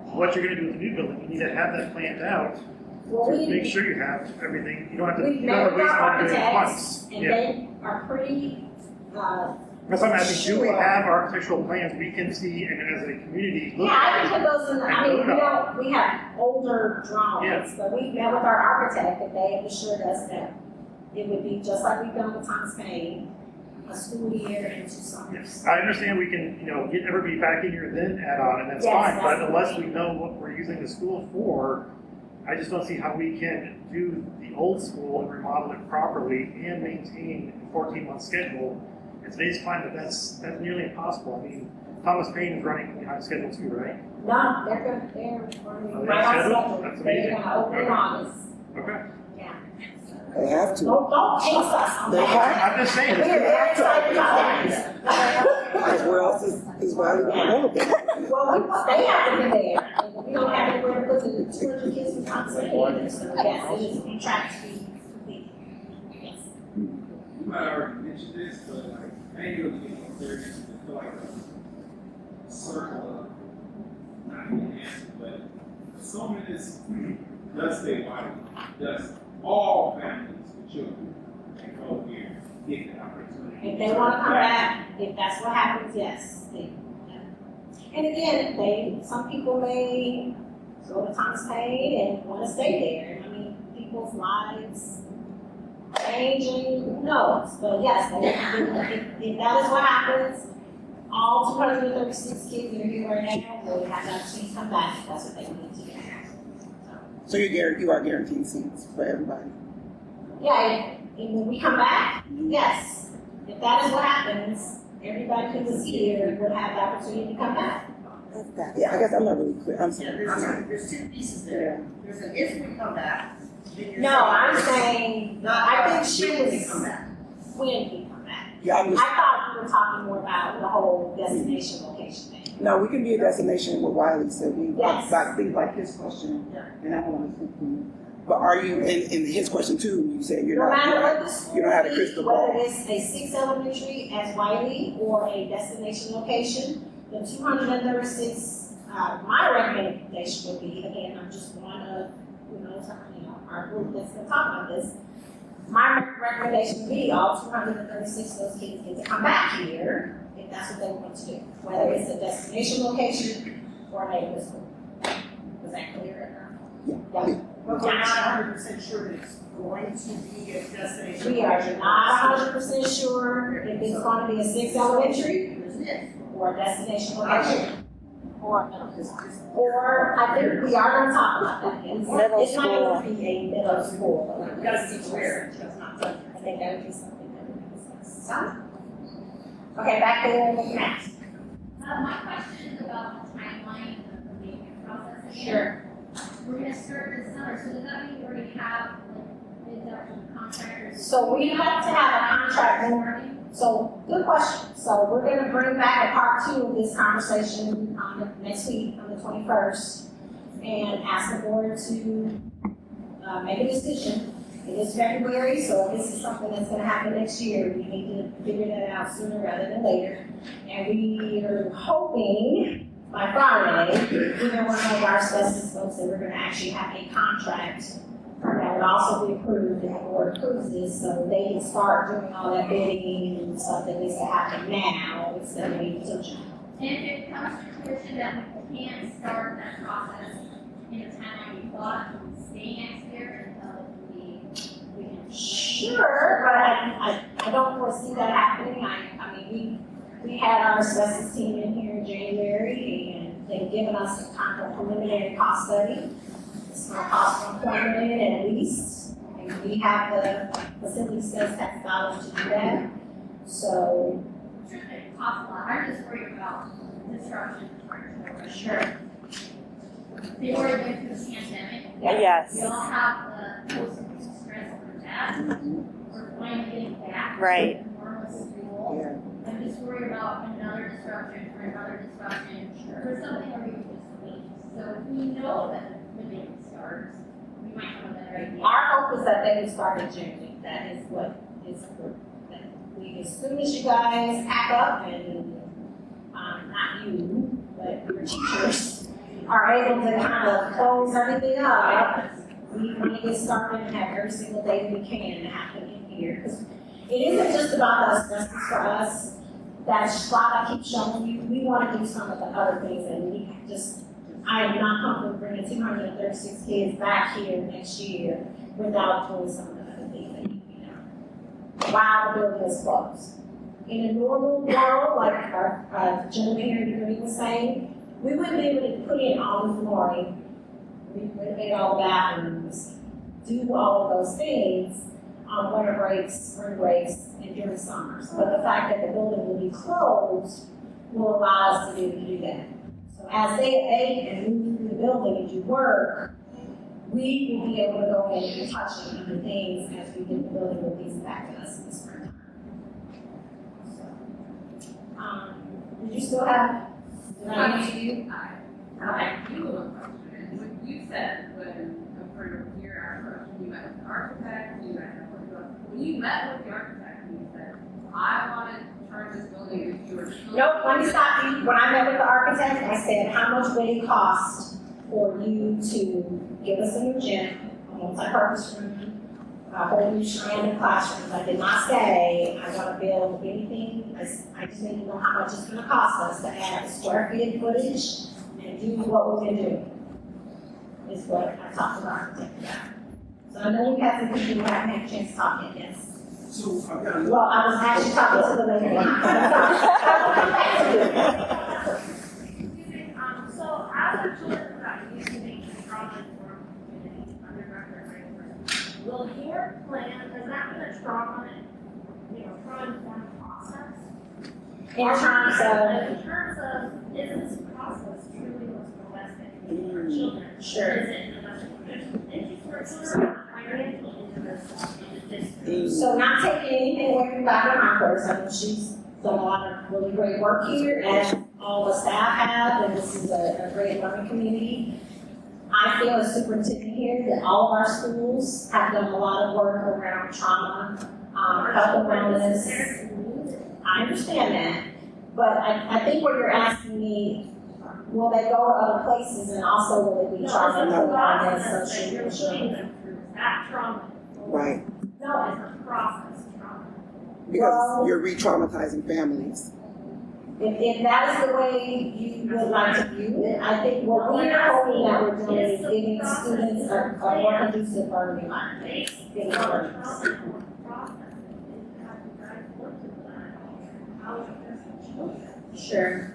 What you're going to do with the new building, you need to have that planned out to make sure you have everything. You don't have to We've met with our waste money doing it architects, once. and they are pretty, That's what I'm asking. Do we have architectural plans we can see and as a community look yeah, I at? can put those in, I mean, we have older drawings, but we met with our architect and they have assured us that it would be just like we've done with Thomas Paine, a school year and 2 summers. Yes. I understand we can, get everybody back in here, then add on, and that's Yes, fine. that's But the unless point. we know what we're using the school for, I just don't see how we can do the old school and remodel it properly and maintain a 14-month schedule. In today's climate, that's nearly impossible. I mean, Thomas Paine is running behind schedule too, right? No, they're running Are they right on scheduled? schedule. That's They're amazing. gonna open in Okay. August. Okay. Yeah. They have to. Don't jinx us on They that. have I'm just saying. We're very excited about that. Because where else is Wiley going to go? Well, they have to be there. And we don't have anywhere to put the 200 kids in Thomas Paine. So yes, it is on track to be complete. Yes. You might already mentioned this, but like, I ain't really getting clear, just feel like a circle of, not even an answer, but assuming this does stay white, does all families with children can go here, get the opportunity. If they want to come back, if that's what happens, yes. And again, some people may go to Thomas Paine and want to stay there. I mean, people's lives changing, who knows? But yes, if that is what happens, all 236 kids that are here right now will have the opportunity to come back if that's what they need to do. So you are guaranteeing seats for everybody? Yeah, and when we come back, yes. If that is what happens, everybody who was here would have the opportunity to come back. Yeah, I guess I'm not really clear. I'm Yeah, sorry. there's 2 pieces there. There's an if we come back. then you're No, saying I'm there's saying, not I think she when we was, come back. when we come back. Yeah, I'm just, I thought we were talking more about the whole destination location thing. no, we can be a destination with Wiley, so we, Yes. like things like his question, Yeah. and I don't want to speak to you. But are you, in his question too, you said you're No not. matter what the school you don't have a is, crystal whether ball. it's a 6 elementary as Wiley or a destination location, the 236, my recommendation would be, again, I'm just one of, our group that's gonna talk about this. My recommendation would be all 236 of those kids get to come back here if that's what they want to do, whether it's a destination location or a neighborhood school. Was that clear? Yeah. But we're not 100% sure that it's going to be a destination. We are not 100% sure if it's going to be a 6 elementary or a destination location. Or I think we are going to talk about that. It's not going to be a middle school. We gotta see where. I think that would be something that we can discuss. Okay, back there with Matt. My question is about the timeline of the maintenance process. Sure. We're gonna start this summer, so does that mean you already have like bids out to contractors? So we have to have a contract So, good question. So we're gonna bring back a part 2 of this conversation next week on the 21st and ask the board to make a decision. It is February, so if this is something that's gonna happen next year, we need to figure that out sooner rather than later. And we are hoping by Friday, either one of our asbestos folks that we're gonna actually have a contract that would also be approved, and the board approves this, so they can start doing all that bidding and stuff that needs to happen now, instead of waiting until June. And if it comes to fruition that we can't start that process in the timeline we thought, we can stay next year until we can. Sure, but I don't foresee that happening. I mean, we had our asbestos team in here in January, and they've given us a kind of preliminary cost study. It's gonna cost $1 million at least, and we have the facility sales tax dollars to do that. So, Sure, it costs a lot. I'm just worried about disruption. sure. They already went through the pandemic. Yes. We all have the post-stress from that. We're finally getting back Right. to normal school. I'm just worried about another disruption for something that we can just wait. So if we know that when they start, we might have a better idea. Our hope is that they would start in June. That is what is, that we, as soon as you guys pack up and, not you, but your teachers are able to kind of close everything up, we want to get started and have every single day that we can happen in here. Because it isn't just about us, that's just for us. That slide I keep showing you, we want to do some of the other things, and we just, I am not comfortable bringing 236 kids back here next year without doing some of the other things that need to be done while the building is closed. In a normal world, like our gentleman here in the beginning was saying, we wouldn't be able to put in all the flooring, renovate all the bathrooms, do all of those things on winter breaks, spring breaks, and during the summers. But the fact that the building will be closed will allow us to be able to do that. So as they abate and move through the building and do work, we will be able to go in and touch on other things as we get the building released back to us in the springtime. So, did you still have, did I answer you? I do have a question. What you said when, for your question, you met with the architect, when you met with the architect, you said, I want to turn this building into a school. Nope, let me stop you. When I met with the architect, I said, how much would it cost for you to give us a new gym, a multi-purpose room, a whole new strand of classrooms? I did not say I want to build anything. I just need to know how much it's going to cost us to add the square feet footage and do what we've been doing, is what I talked to the architect about. So I know you have some people who haven't had a chance to talk yet, yes. So I've got Well, I was actually talking to the lady. So as a children that used to make trauma-informed community underrepresented, will your plan, has that been a trauma-informed process? In terms of, is this process truly what's the best thing for children? Sure. Is it in the best interest for children, financial interest? So not taking anything away from Dr. Hoppers, I know she's done a lot of really great work here, and all the staff have, and this is a great learning community. I feel as superintendent here that all of our schools have done a lot of work around trauma, health and wellness. I understand that, but I think what you're asking me, will they go to other places, and also will it be trauma informed and social emotional? That trauma. Right. No, it's a process of trauma. Because you're re-traumatizing families. If that is the way you would like to view it, I think what we are hoping that we're doing is giving students a more conducive learning environment. Giving learning. Sure.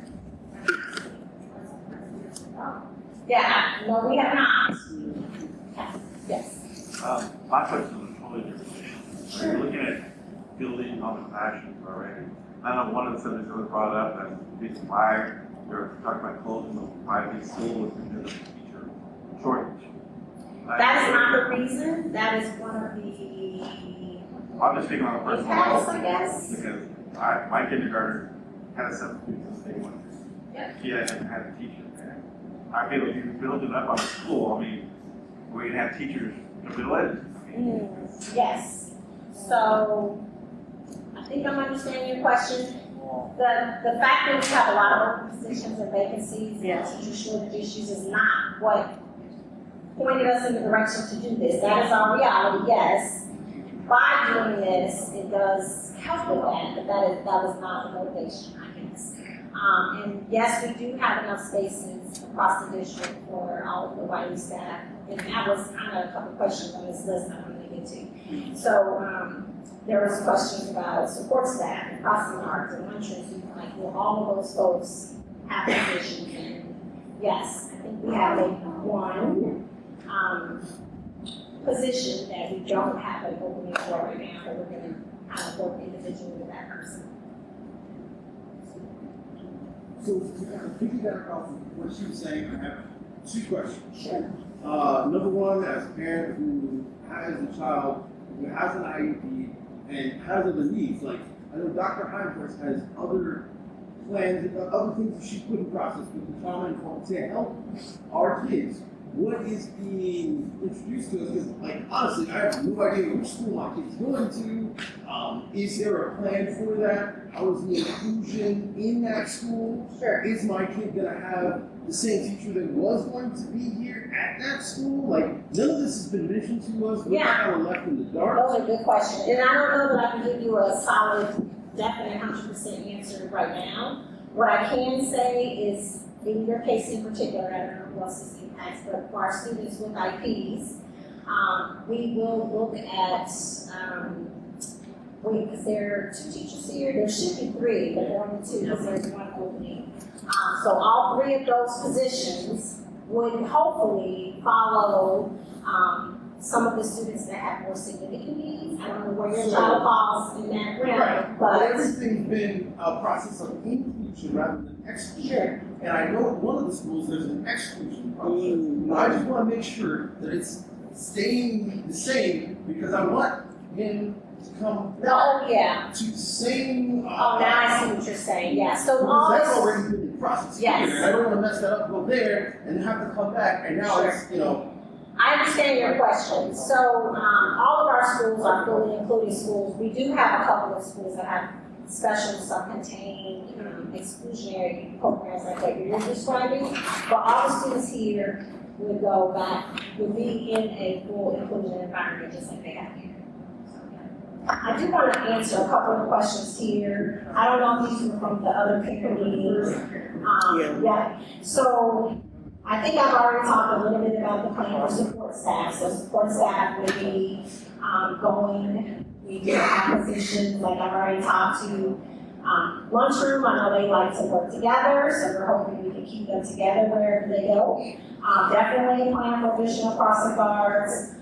Yeah, no, we have not. Yes. My question is totally different. Are you looking at building on the classrooms already? I know one of the subjects that was brought up as the reason why you're talking about closing the private school was because of teacher shortage. That is not the reason. That is one of the I'm just speaking on a personal impacts, level. I guess. Because My kindergarten had a substitute since day one. She hadn't had a teacher. And I feel if you build it up on the school, I mean, we can have teachers to build it. Yes. So, I think I'm understanding your question. The fact that we have a lot of open positions and vacancies and teacher shortage issues is not what pointed us in the direction to do this. That is our reality, yes. By doing this, it does help with that, but that was not the motivation, I guess. And yes, we do have enough spaces across the district for all of the Wiley staff. And that was kind of a couple questions on this list I wanted to get to. So, there was questions about support staff and crossing guards and lunchrooms. Like, will all of those folks have positions? And yes, I think we have one position that we don't have an opening for right now, but we're going to kind of work individually with that person. So to kind of piggyback off of what she was saying, I have two questions. Sure. Number one, as a parent who has a child who has an IEP and has other needs, like I know Dr. Heinfors has other plans, other things that she's put in process with the trauma informed to help our kids. What is being introduced to us? Because, like, honestly, I have no idea which school my kid's going to. Is there a plan for that? How is the inclusion in that school? Sure. Is my kid going to have the same teacher that was going to be here at that school? Like, none of this has been mentioned to us. We're kind of left in the dark. Those are good questions. And I don't know that I can give you a solid, definite 100% answer right now. What I can say is, in your case in particular, I don't know who else is impacts, but for our students with IPs, we will look at, because there are 2 teachers here, there should be 3, but there are only 2 because there's 1 opening. So all 3 of those positions would hopefully follow some of the students that have more significant needs. I don't know where your child falls in that realm, But but everything's been a process of inclusion rather than exclusion. Sure. And I know at one of the schools there's an exclusion process. I just want to make sure that it's staying the same because I want him to come to the same. Oh, now I see what you're saying. Yeah. So all that's this, already been in the process. Yes. Here. I don't want to mess that up, go there, and have to come back, and now it's I understand your question. So all of our schools are fully included schools. We do have a couple of schools that have special self-contained exclusionary programs like what you're describing. But all the students here would go back, would be in a full inclusion environment just like they have here. I do want to answer a couple of questions here. I don't know if these were from the other parent meetings. So I think I've already talked a little bit about the plan for support staff. So support staff would be going, we do have positions like I've already talked to. Lunchroom, I know they like to work together, so we're hoping we can keep them together wherever they go. Definitely a plan for additional crossing guards.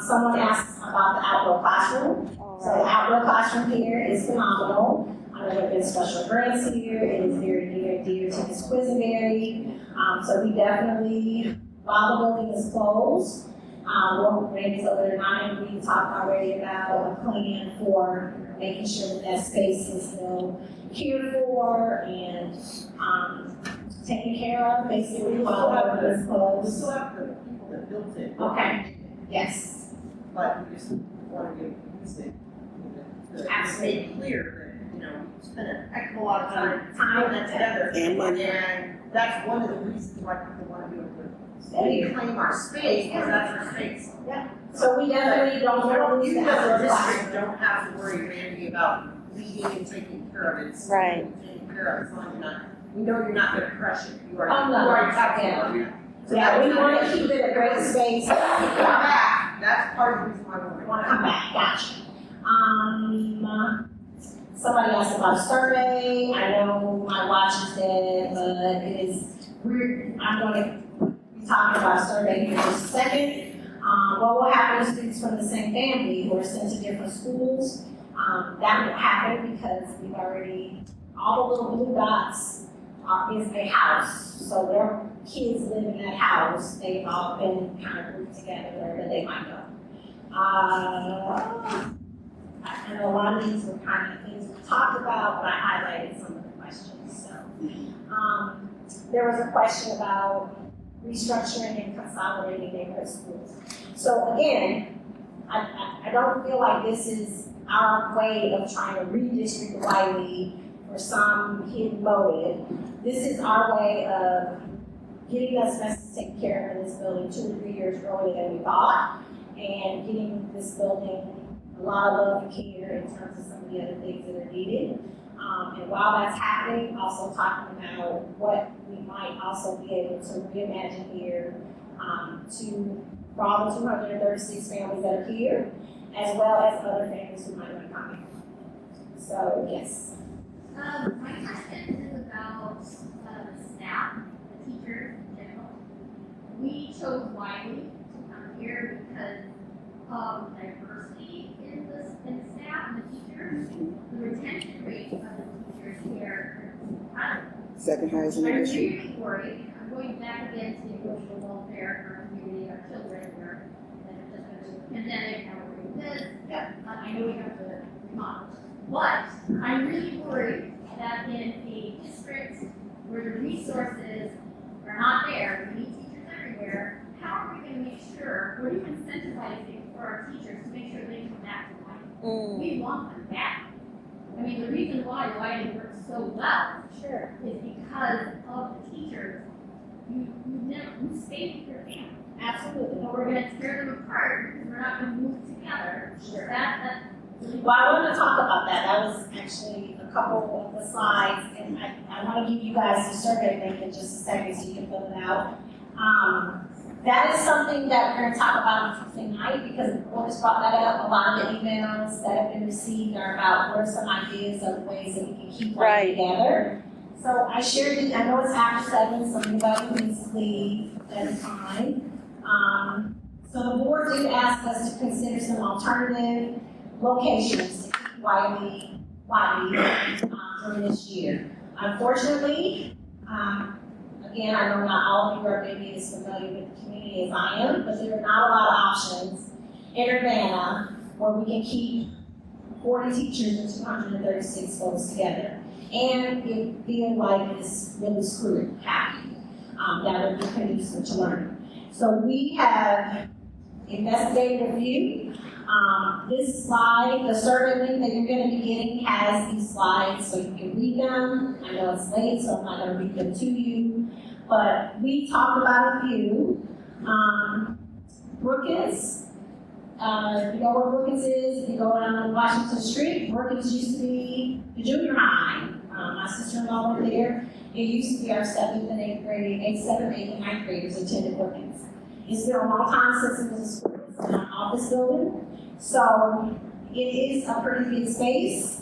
Someone asked about the outdoor classroom. So the outdoor classroom here is phenomenal. I know there have been special grants here. It is very near and dear to Ms. Quisenberry. So we definitely, while the building is closed, Randy's over there, and we talked already about a plan for making sure that that space is still cared for and taken care of, basically, while the building is closed. We still have the people that built it. Okay, yes. But we just want to make it clear that, we spent a heck of a lot of time putting that together. And money. And that's one of the reasons why people want to be able to reclaim our space, because that's our space. Yeah. So we definitely don't want to lose You the as a outdoor classroom. district don't have to worry, Randy, about leading and taking care of it. It's Right. taken care of, as long as you're not, we know you're not gonna crush it. You are, Oh, no. you are talking about it. So Yeah, we want to keep it a great space. Come back, that's part of the reason why we Want to come back, gotcha. Somebody asked about a survey. I know my watch is dead, but it is, I'm going to be talking about a survey here in just a second. What will happen to students from the same family who are sent to different schools? That will happen because we've already, all the little blue dots is a house. So their kids live in that house. They've all been kind of grouped together wherever they might go. I know a lot of these were kind of things we talked about, but I highlighted some of the questions, so. There was a question about restructuring and consolidating neighborhood schools. So again, I don't feel like this is our way of trying to redistrict Wiley for some hidden motive. This is our way of getting us best taken care of in this building 2 or 3 years earlier than we thought, and getting this building a lot of love and care in terms of some of the other things that are needed. And while that's happening, also talking about what we might also be able to reimagine here for all the 236 families that are here, as well as other families who might want to come here. So, yes. My question is about the staff, the teachers in general. We chose Wiley to come here because of diversity in the staff and the teachers. The retention rate of the teachers here is incredible. Second highest in the I'm district. really worried. I'm going back again to emotional welfare for our community, our children, where just because of the pandemic, now we're doing this. I know we have to remodel. But I'm really worried that in a district where the resources are not there, we need teachers everywhere, how are we going to make sure, what are you incentivizing for our teachers to make sure they come back to life? We want them back. I mean, the reason why Wiley works so well is because of the teachers. You stay with your family. Absolutely. And we're going to tear them apart because we're not going to move together. Well, I wanted to talk about that. That was actually a couple of the slides, and I want to give you guys the survey link in just a second so you can fill it out. That is something that we're going to talk about on Tuesday night because the board has brought that up. A lot of the emails that have been received are about what are some ideas of ways that we can keep working together. So I shared it. I know it's after 7, so anybody needs to leave, that is fine. So the board did ask us to consider some alternative locations to keep Wiley during this year. Unfortunately, again, I know not all of you are maybe as familiar with the community as I am, but there are not a lot of options in Urbana where we can keep 40 teachers and 236 folks together. And it feel like it's really screwed happy. That would be conducive to learning. So we have investigated a few. This slide, the survey link that you're going to be getting has these slides so you can read them. I know it's late, so I'm not going to read them to you. But we talked about a few. Brookins, if you know where Brookins is, if you go down Washington Street, Brookins used to be the junior high. My sister-in-law went there. It used to be our 7th and 8th grade, 7th, 8th, and 9th graders attended Brookins. It's been a long time since it was a school. It's an office building. So it is a pretty big space.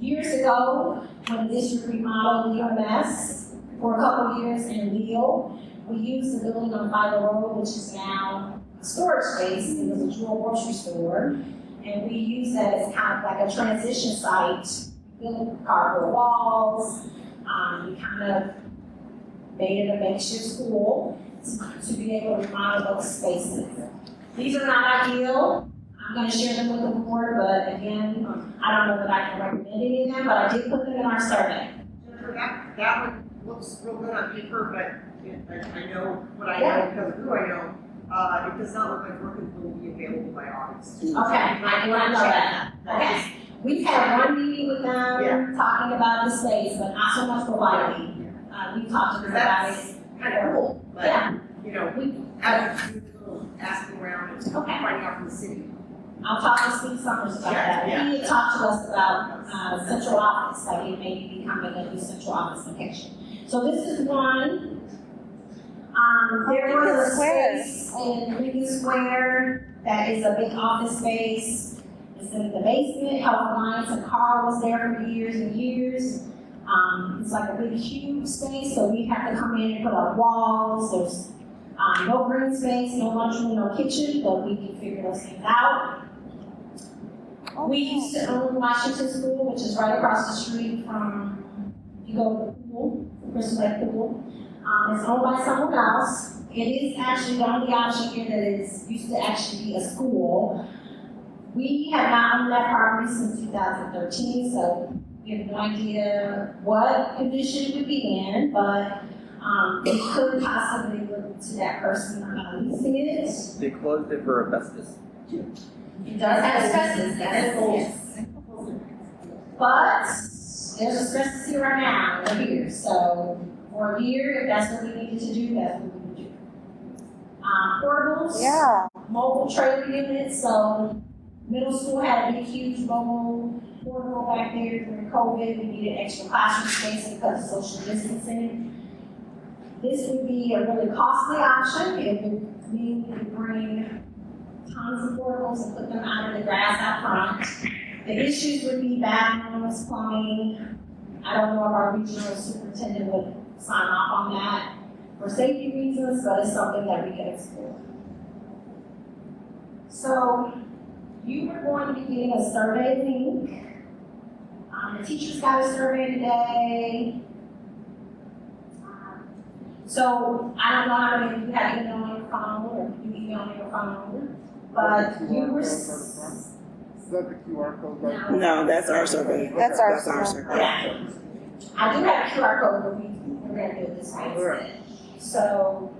Years ago, when the district remodeled UMS for a couple of years in Leo, we used the building on Filer Road, which is now a storage space. It was a jewel grocery store. And we used that as kind of like a transition site. Built cardboard walls. We kind of made it a makeshift school to be able to remodel those spaces. These are not ideal. I'm going to share them with the board, but again, I don't know that I can recommend any of them, but I did put them in our survey. Jennifer, that one looks real good on paper, but I know what I know because of who I know. It does not look like Brookins will be available by August. Okay, I do not know that. Okay. We've had one meeting with them talking about the space, but not so much for Wiley. We talked to them about it. Kind of cool, but you know, we asking around and finding out from the city. I'll talk to Steve Summers about that. He had talked to us about central office, like it may be becoming a new central office location. So this is one. There was a space in Lincoln Square that is a big office space. It's in the basement. Health Alliance and Carl was there for years and years. It's like a big, huge space, so we have to come in and put up walls. There's no green space, no lunchroom, no kitchen, but we can figure those things out. We used to own Washington School, which is right across the street from, you go to the pool, Crystal Lake Pool. It's owned by someone else. It is actually the only option here that is used to actually be a school. We have not owned that property since 2013, so we have no idea what condition it would be in, but they could possibly look to that person leasing it. They closed it for asbestos. It does have asbestos, yes. But there's asbestos here right now, we're here, so for a year, if that's what we needed to do, that's what we would do. Portables. Yeah. Mobile trailer units, so middle school had a big, huge mobile portable back there during COVID. We needed extra classroom space because of social distancing. This would be a really costly option. It would mean we could bring tons of portables and put them out in the grass out front. The issues would be bathrooms, plumbing. I don't know if our regional superintendent would sign off on that for safety reasons, but it's something that we can explore. So you were going to be getting a survey link. The teachers got a survey today. So I don't know how many of you have email on your phone or you email on your phone, but you were. Is that the QR code? No, that's our survey. That's our survey. Yeah. I do have a QR code, but we're going to do it this way instead. So,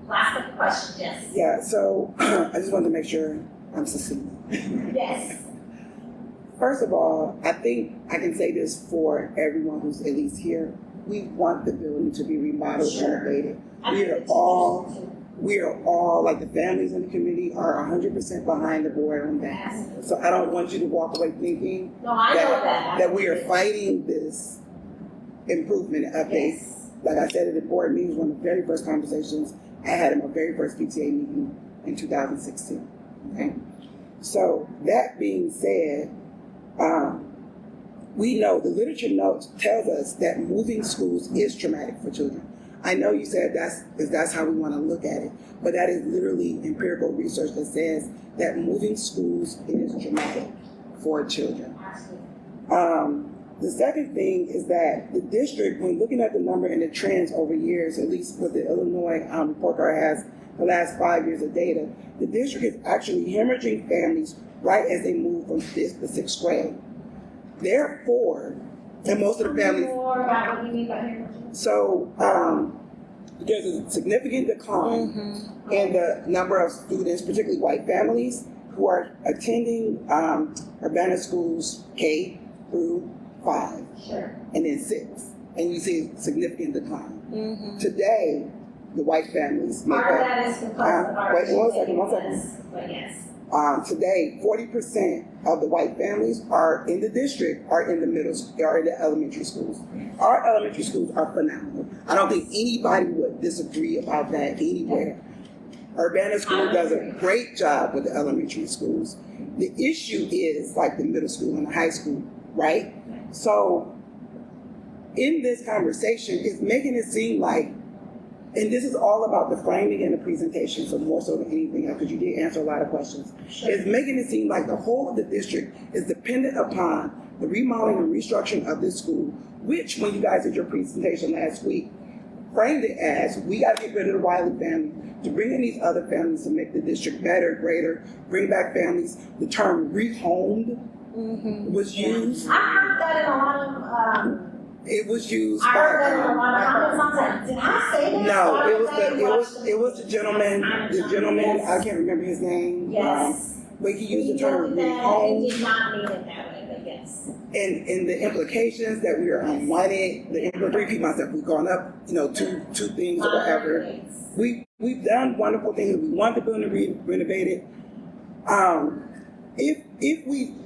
last couple questions, yes. Yeah, so I just wanted to make sure I'm succinct. Yes. First of all, I think I can say this for everyone who's at least here. We want the building to be remodeled and renovated. We are all, like the families in the community, are 100% behind the board on that. So I don't want you to walk away thinking that we are fighting this improvement update. Yes. Like I said at the board meeting, one of the very first conversations I had in my very first PTA meeting in 2016. Okay? So that being said, we know the literature notes tells us that moving schools is traumatic for children. I know you said that's how we want to look at it, but that is literally empirical research that says that moving schools is traumatic for children. The second thing is that the district, when looking at the number and the trends over years, at least what the Illinois report card has the last 5 years of data, the district is actually hemorrhaging families right as they move from 5th to 6th grade. Therefore, and most of the families. More about what you mean by hemorrhaging. So there's a significant decline in the number of students, particularly white families, who are attending Urbana schools K through 5, and then 6, and you see a significant decline. Today, the white families make Part of that is because of our one second. But yes. Today, 40% of the white families are in the district, are in the elementary schools. Our elementary schools are phenomenal. I don't think anybody would disagree about that anywhere. Urbana School does a great job with the elementary schools. The issue is like the middle school and the high school, right? So in this conversation, it's making it seem like, and this is all about the framing and the presentation, so more so than anything else, because you did answer a lot of questions. It's making it seem like the whole of the district is dependent upon the remodeling and restructuring of this school, which, when you guys did your presentation last week, framed it as, we got to get rid of the Wiley family to bring in these other families to make the district better, greater, bring back families. The term rehomed was used. I heard that in a lot of, it was used. I heard that in a lot of comments. I was like, did I say that? No, it was the gentleman, I can't remember his name. Yes. But he used the term rehomed. He did not mean it that way, but yes. And the implications that we are unwanted, repeat myself, we've gone up, two things or whatever. We've done wonderful things. We want the building renovated. If we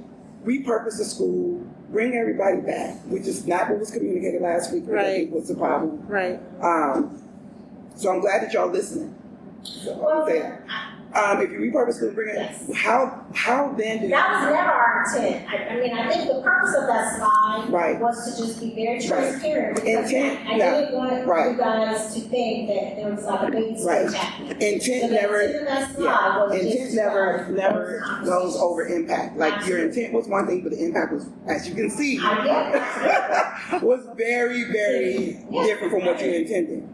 repurpose the school, bring everybody back, which is not what was communicated last week, which I think was the problem. Right. So I'm glad that y'all listening. So I'll say that. If you repurpose it, bring it. How then do that was never our intent. I think the purpose of that slide was to just be very transparent. Because I didn't want you guys to think that there was like a big switch happening. Intent never goes over impact. Like your intent was one thing, but the impact was, as you can see, was very, very different from what you intended.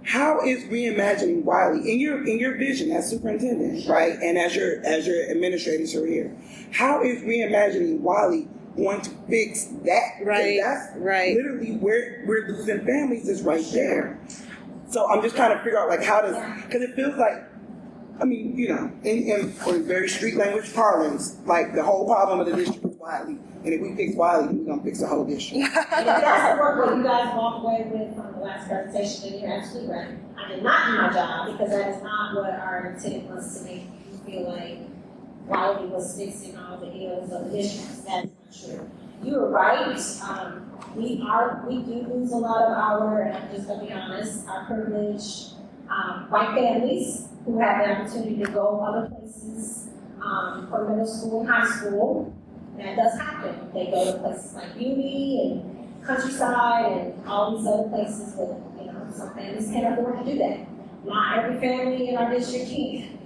how is reimagining Wiley in your vision as superintendent, right, and as your administrators are here? How is reimagining Wiley going to fix that? Right, That's right. literally where we're losing families is right there. So I'm just trying to figure out like how does, because it feels like, I mean, you know, in very street language parlance, like the whole problem of the district is Wiley. And if we fix Wiley, then we're going to fix the whole district. And if that's the work what you guys walked away with from the last presentation, then you're absolutely right. I did not do my job because that is not what our intent was to make you feel like Wiley was fixing all the ills of the district. That is not true. You were right. We do lose a lot of our, and I'm just going to be honest, our privileged white families who have the opportunity to go other places for middle school and high school. That does happen. They go to places like Beauty and Countryside and all these other places where, you know, some families can't afford to do that. Not every family in our district can.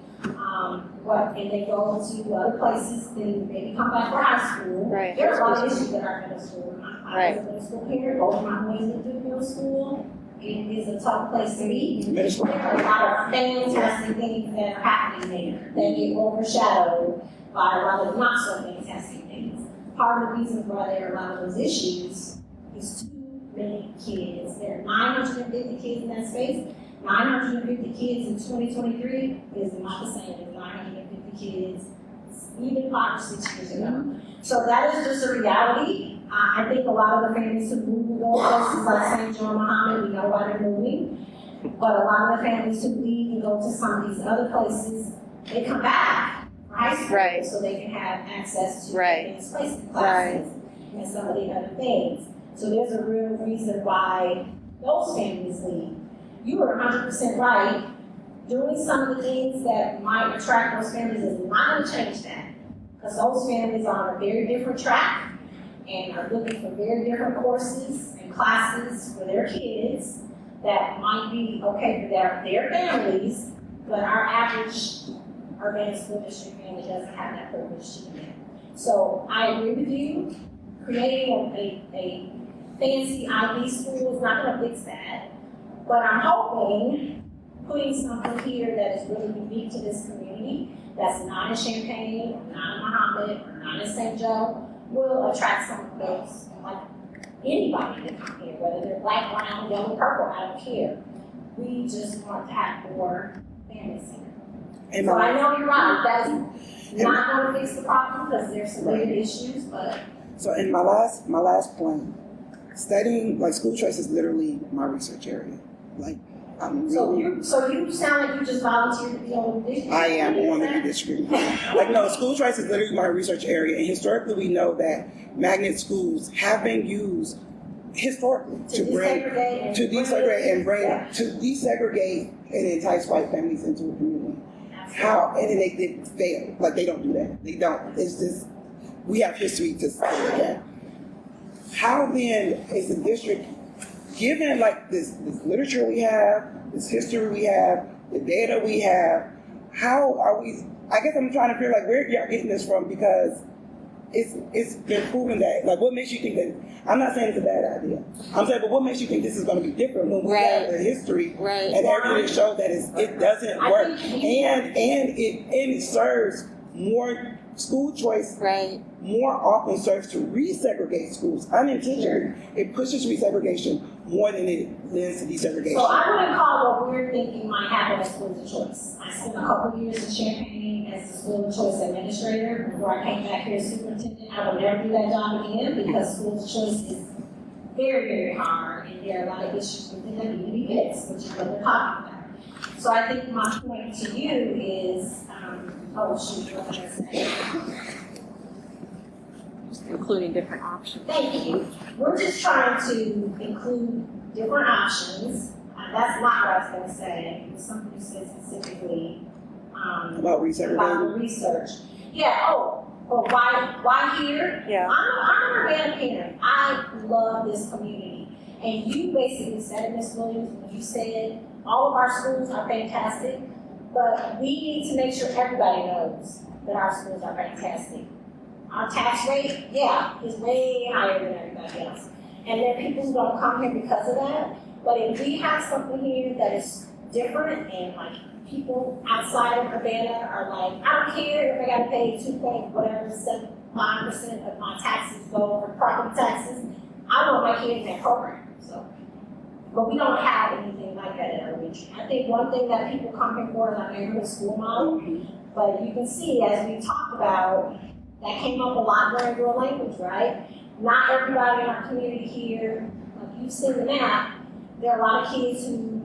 And they go to other places, then maybe come back for high school. Right. There are a lot of issues at our middle school. I was a middle school parent, both of my boys went to middle school. It is a tough place to be. There are a lot of fantastic things that are happening there that get overshadowed by a lot of not so fantastic things. Part of the reason why there are a lot of those issues is too many kids. There are 950 kids in that space. 950 kids in 2023 is not the same as 950 kids even 5 or 6 years ago. So that is just a reality. I think a lot of the families who move to those places like St. John Muhammad, we know why they're moving. But a lot of the families who leave and go to some of these other places, they come back for high school Right. so they can have access to Right. advanced placement classes and some of the other things. So there's a real reason why those families leave. You were 100% right. Doing some of the things that might attract those families is not going to change that. Because those families are on a very different track and are looking for very different courses and classes for their kids that might be okay for their families, but our average urban school district family doesn't have that privilege to do that. So I agree with you. Creating a fancy IB school is not going to fix that. But I'm hoping putting something here that is really unique to this community, that's not in Champaign, or not in Muhammad, or not in St. Joe, will attract some of those, like anybody to come here, whether they're black, brown, yellow, purple, I don't care. We just want to have more families here. So I know you're right, that's not going to fix the problem because there's some big issues, but. So in my last point, studying, like school choice is literally my research area. Like, I'm really, So you sound like you just volunteered to be on the district. I am on the district. Like, no, school choice is literally my research area, and historically we know that magnet schools have been used historically to desegregate and entice white families into a community. How, and they didn't fail. Like, they don't do that. They don't. It's just, we have history to look at. How then is the district, given like this literature we have, this history we have, the data we have, how are we, I guess I'm trying to figure like where y'all getting this from, because it's been proven that, like, what makes you think that, I'm not saying it's a bad idea. I'm saying, but what makes you think this is going to be different when we have the history and everything shows that it doesn't work, and it serves more school choice. More often serves to resegregate schools unintentionally. It pushes resegregation more than it lends to desegregation. So I wouldn't call what we're thinking might happen as schools of choice. I spent a couple of years in Champaign as a school of choice administrator before I came back here as superintendent. I would never do that job again because schools of choice is very, very hard and there are a lot of issues with it that need to be fixed, which is what we're talking about. So I think my point to you is, what was I saying? Including different options. Thank you. We're just trying to include different options. That's not what I was going to say. It was something you said specifically about resegregating. The research. Yeah. Why here? Yeah. I'm an urban parent. I love this community, and you basically said it, Ms. Williams, when you said all of our schools are fantastic, but we need to make sure everybody knows that our schools are fantastic. Our tax rate, is way higher than everybody else. And there are people who don't come here because of that. But if we have something here that is different and like people outside of Urbana are like, I don't care if I gotta pay 2.75% of my taxes go or property taxes, I want my kid in that program, so. But we don't have anything like that in our region. I think one thing that people come here for is our neighborhood school model, but you can see as we talked about, that came up a lot during dual language, right? Not everybody in our community here, like you've seen the map, there are a lot of kids who,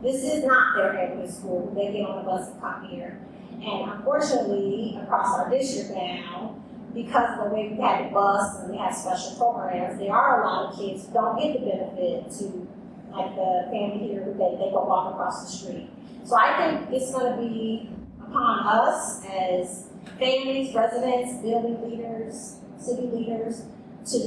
this is not their neighborhood school, they get on the bus and come here. And unfortunately, across our district now, because of the way we had the bus and we had special programs, there are a lot of kids who don't get the benefit to, like the family here, who they go walk across the street. So I think it's gonna be upon us as families, residents, building leaders, city leaders, to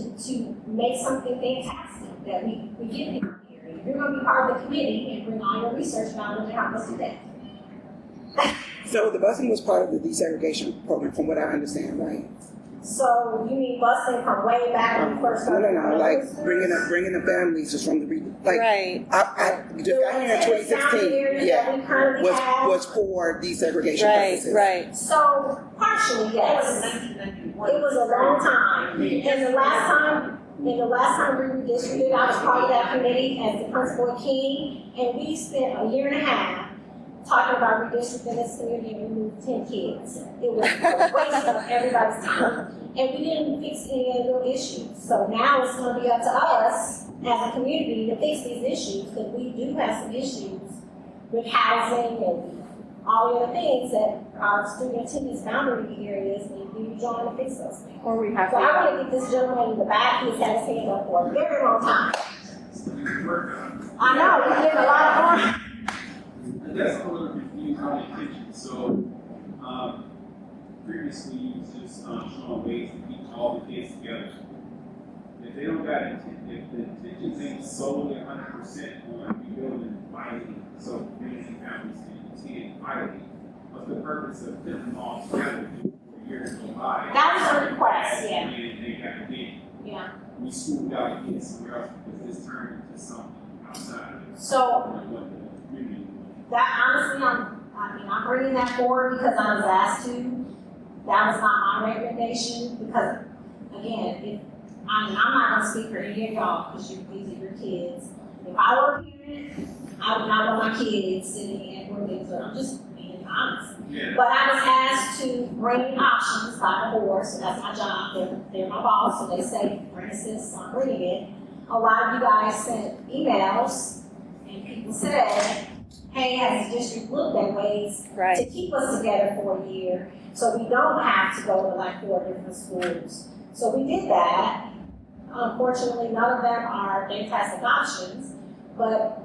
make something fantastic that we get people here. If you're gonna be part of the committee and bring all your research knowledge and help us do that. So the busing was part of the desegregation program, from what I understand, right? So you mean busing from way back when you first started? No, like bringing the families just from the region. Like, Right. I just got here in 2016. Yeah, was for desegregation purposes. Right. So partially, yes. It was a long time. And the last time we redistricted, I was part of that committee as the principal at King, and we spent a year and a half talking about redistricting this community, and we moved 10 kids. It was a waste of everybody's time. And we didn't fix any of the real issues. So now it's gonna be up to us as a community to fix these issues, because we do have some issues with housing and all the other things that our student attendance boundary areas need to be joined to fix those things. Or we have So I want to get this gentleman in the back, he's had his hand up for a very long time. I know, we're getting a lot of more. And that's a little confused on the intention. So, previously you just shown ways to keep all the kids together. If they don't got intent, if the intentions ain't solely 100% on rebuilding Wiley, so bringing families to attend Wiley, what's the purpose of putting them all together for years go by? That was a request, yeah. And they got to get, Yeah. we schooled out the kids somewhere else because this turned into something outside of So that honestly, I'm bringing that forward because I was asked to. That was not my recommendation because, again, I'm not gonna speak for any of y'all because these are your kids. If I were a parent, I would not want my kids sitting in roommates. I'm just being honest. Yeah. But I was asked to bring options by the board, so that's my job. They're my boss, so they say, bring this, I'm bringing it. A lot of you guys sent emails and people said, hey, has the district looked at ways to keep us together for a year so we don't have to go to like 4 different schools? So we did that. Unfortunately, none of them are fantastic options, but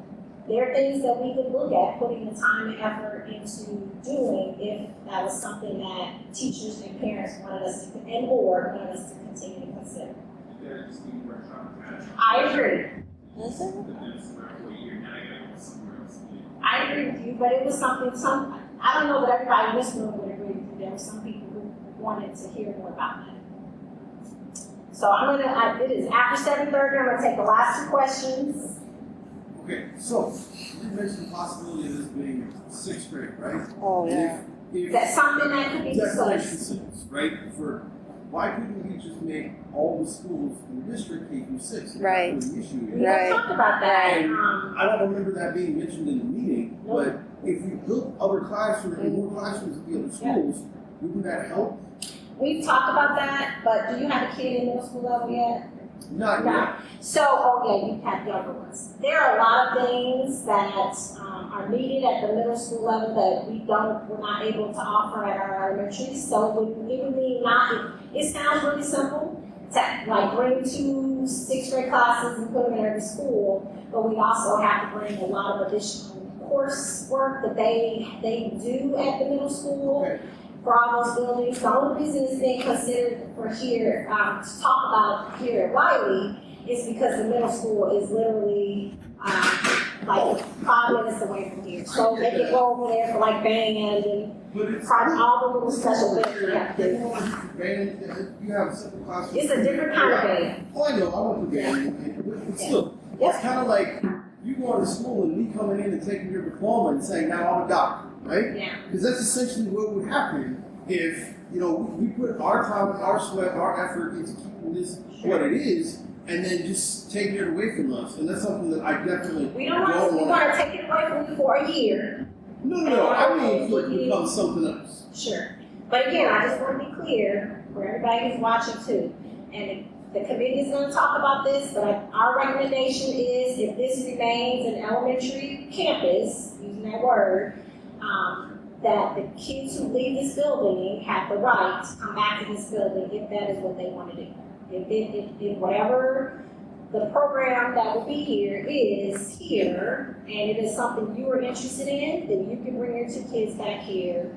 there are things that we could look at putting the time and effort into doing if that was something that teachers and parents wanted us to, and board wanted us to continue to consider. I agree. I agree with you, but it was something, I don't know that everybody in this room would agree with you. There were some people who wanted to hear more about that. So it is after 7:30, I'm gonna take the last 2 questions. Okay, so you mentioned the possibility of this being 6th grade, right? Oh, yeah. If That's something that could be Declaration discussed. 6, right? Why couldn't we just make all the schools in the district K through 6? Right. That's not the issue here. We talked about that. And I don't remember that being mentioned in the meeting, but if we built other classrooms and more classrooms at the other schools, wouldn't that help? We've talked about that, but do you have a kid in middle school level yet? Not yet. So, you have younger ones. There are a lot of things that are needed at the middle school level that we're not able to offer at our elementary. So it would mean it sounds really simple to like bring 2 6th grade classes and put them in every school, but we also have to bring a lot of additional coursework that they do at the middle school. Okay. For all those buildings. The only reason it's being considered for here, to talk about here at Wiley, is because the middle school is literally like 5 minutes away from here. So they can go over there for like band and all the little special things we have to do. Band, you have a separate classroom. It's a different kind of band. Oh, I know, I went to band, but still, it's kind of like, you you going to school and me coming in and taking your diploma and saying, now I'm a doctor, right? Yeah. Because that's essentially what would happen if, we put our time, our sweat, our effort into keeping this what it is, and then just taking it away from us. And that's something that I definitely We don't want to take it away from you for a year. No, I mean for it to become something else. Sure. But again, I just want to be clear for everybody who's watching too. And the committee is going to talk about this, but our recommendation is if this remains an elementary campus, using that word, that the kids who leave this building have the right to come back to this building if that is what they want to do. If whatever the program that will be here is here, and it is something you are interested in, then you can bring your two kids back here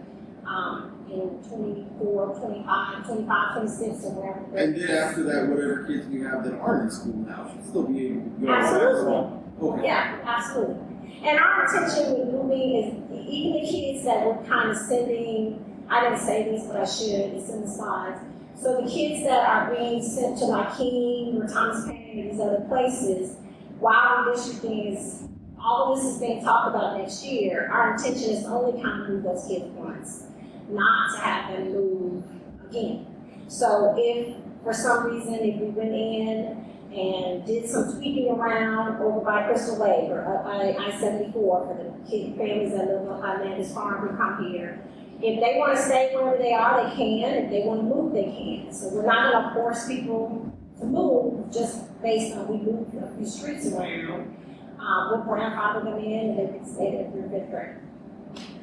in 24, 25, 26, or whatever. And then after that, whatever kids we have that aren't in school now should still be able to go. Absolutely. Okay. Yeah, absolutely. And our intention with moving is even the kids that we're kind of sending, I didn't say this, but I should, it's in the slides. So the kids that are being sent to like King or Thomas Paine and these other places, while redistricting is, all of this is being talked about next year, our intention is to only kind of move those kids once, not to have them move again. So if for some reason, if we went in and did some tweaking around over by Crystal Lake or up by I-74 for the families that live on High Farm who come here, if they want to stay wherever they are, they can. If they want to move, they can. So we're not going to force people to move just based on we moved a few streets around. We'll grandfather them in and they can stay there through fifth grade.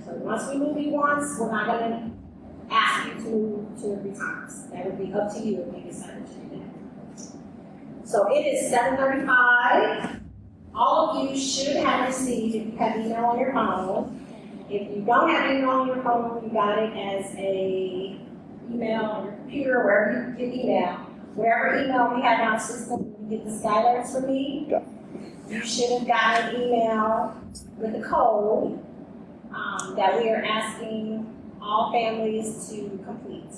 So once we move you once, we're not going to ask you to move 2 or 3 times. That would be up to you if you decide to do that. So it is 7:35. All of you should have received, if you have email on your phone. If you don't have email on your phone, you got it as a email on your computer, wherever you get email. Wherever email we have in our system, you get the sky alerts from me. Yeah. You should have got an email with a code that we are asking all families to complete.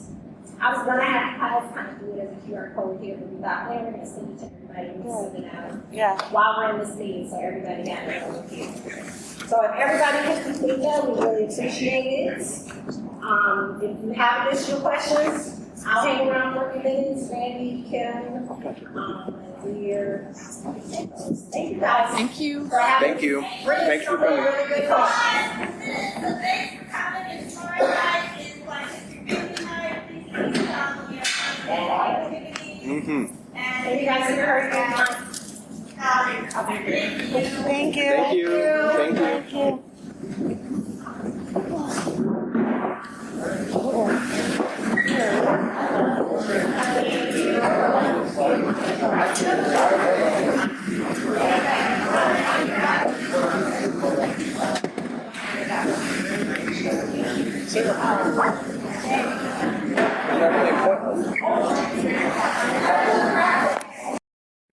I was gonna have kind of do it as a QR code here, but we thought, well, we're gonna send it to everybody and send it out. Yeah. While we're in this meeting, so everybody got it over here. So if everybody can complete that, we really appreciate it. If you have additional questions, I'll hang around for a few minutes. Randy, Kim, thank you guys. Thank you. Thank you. Thanks for coming. Really good questions. So thanks for coming, and tomorrow night is like community night, please come here. Mm-hmm. And you guys hear her again. Thank you. Thank you. Thank you. Thank you.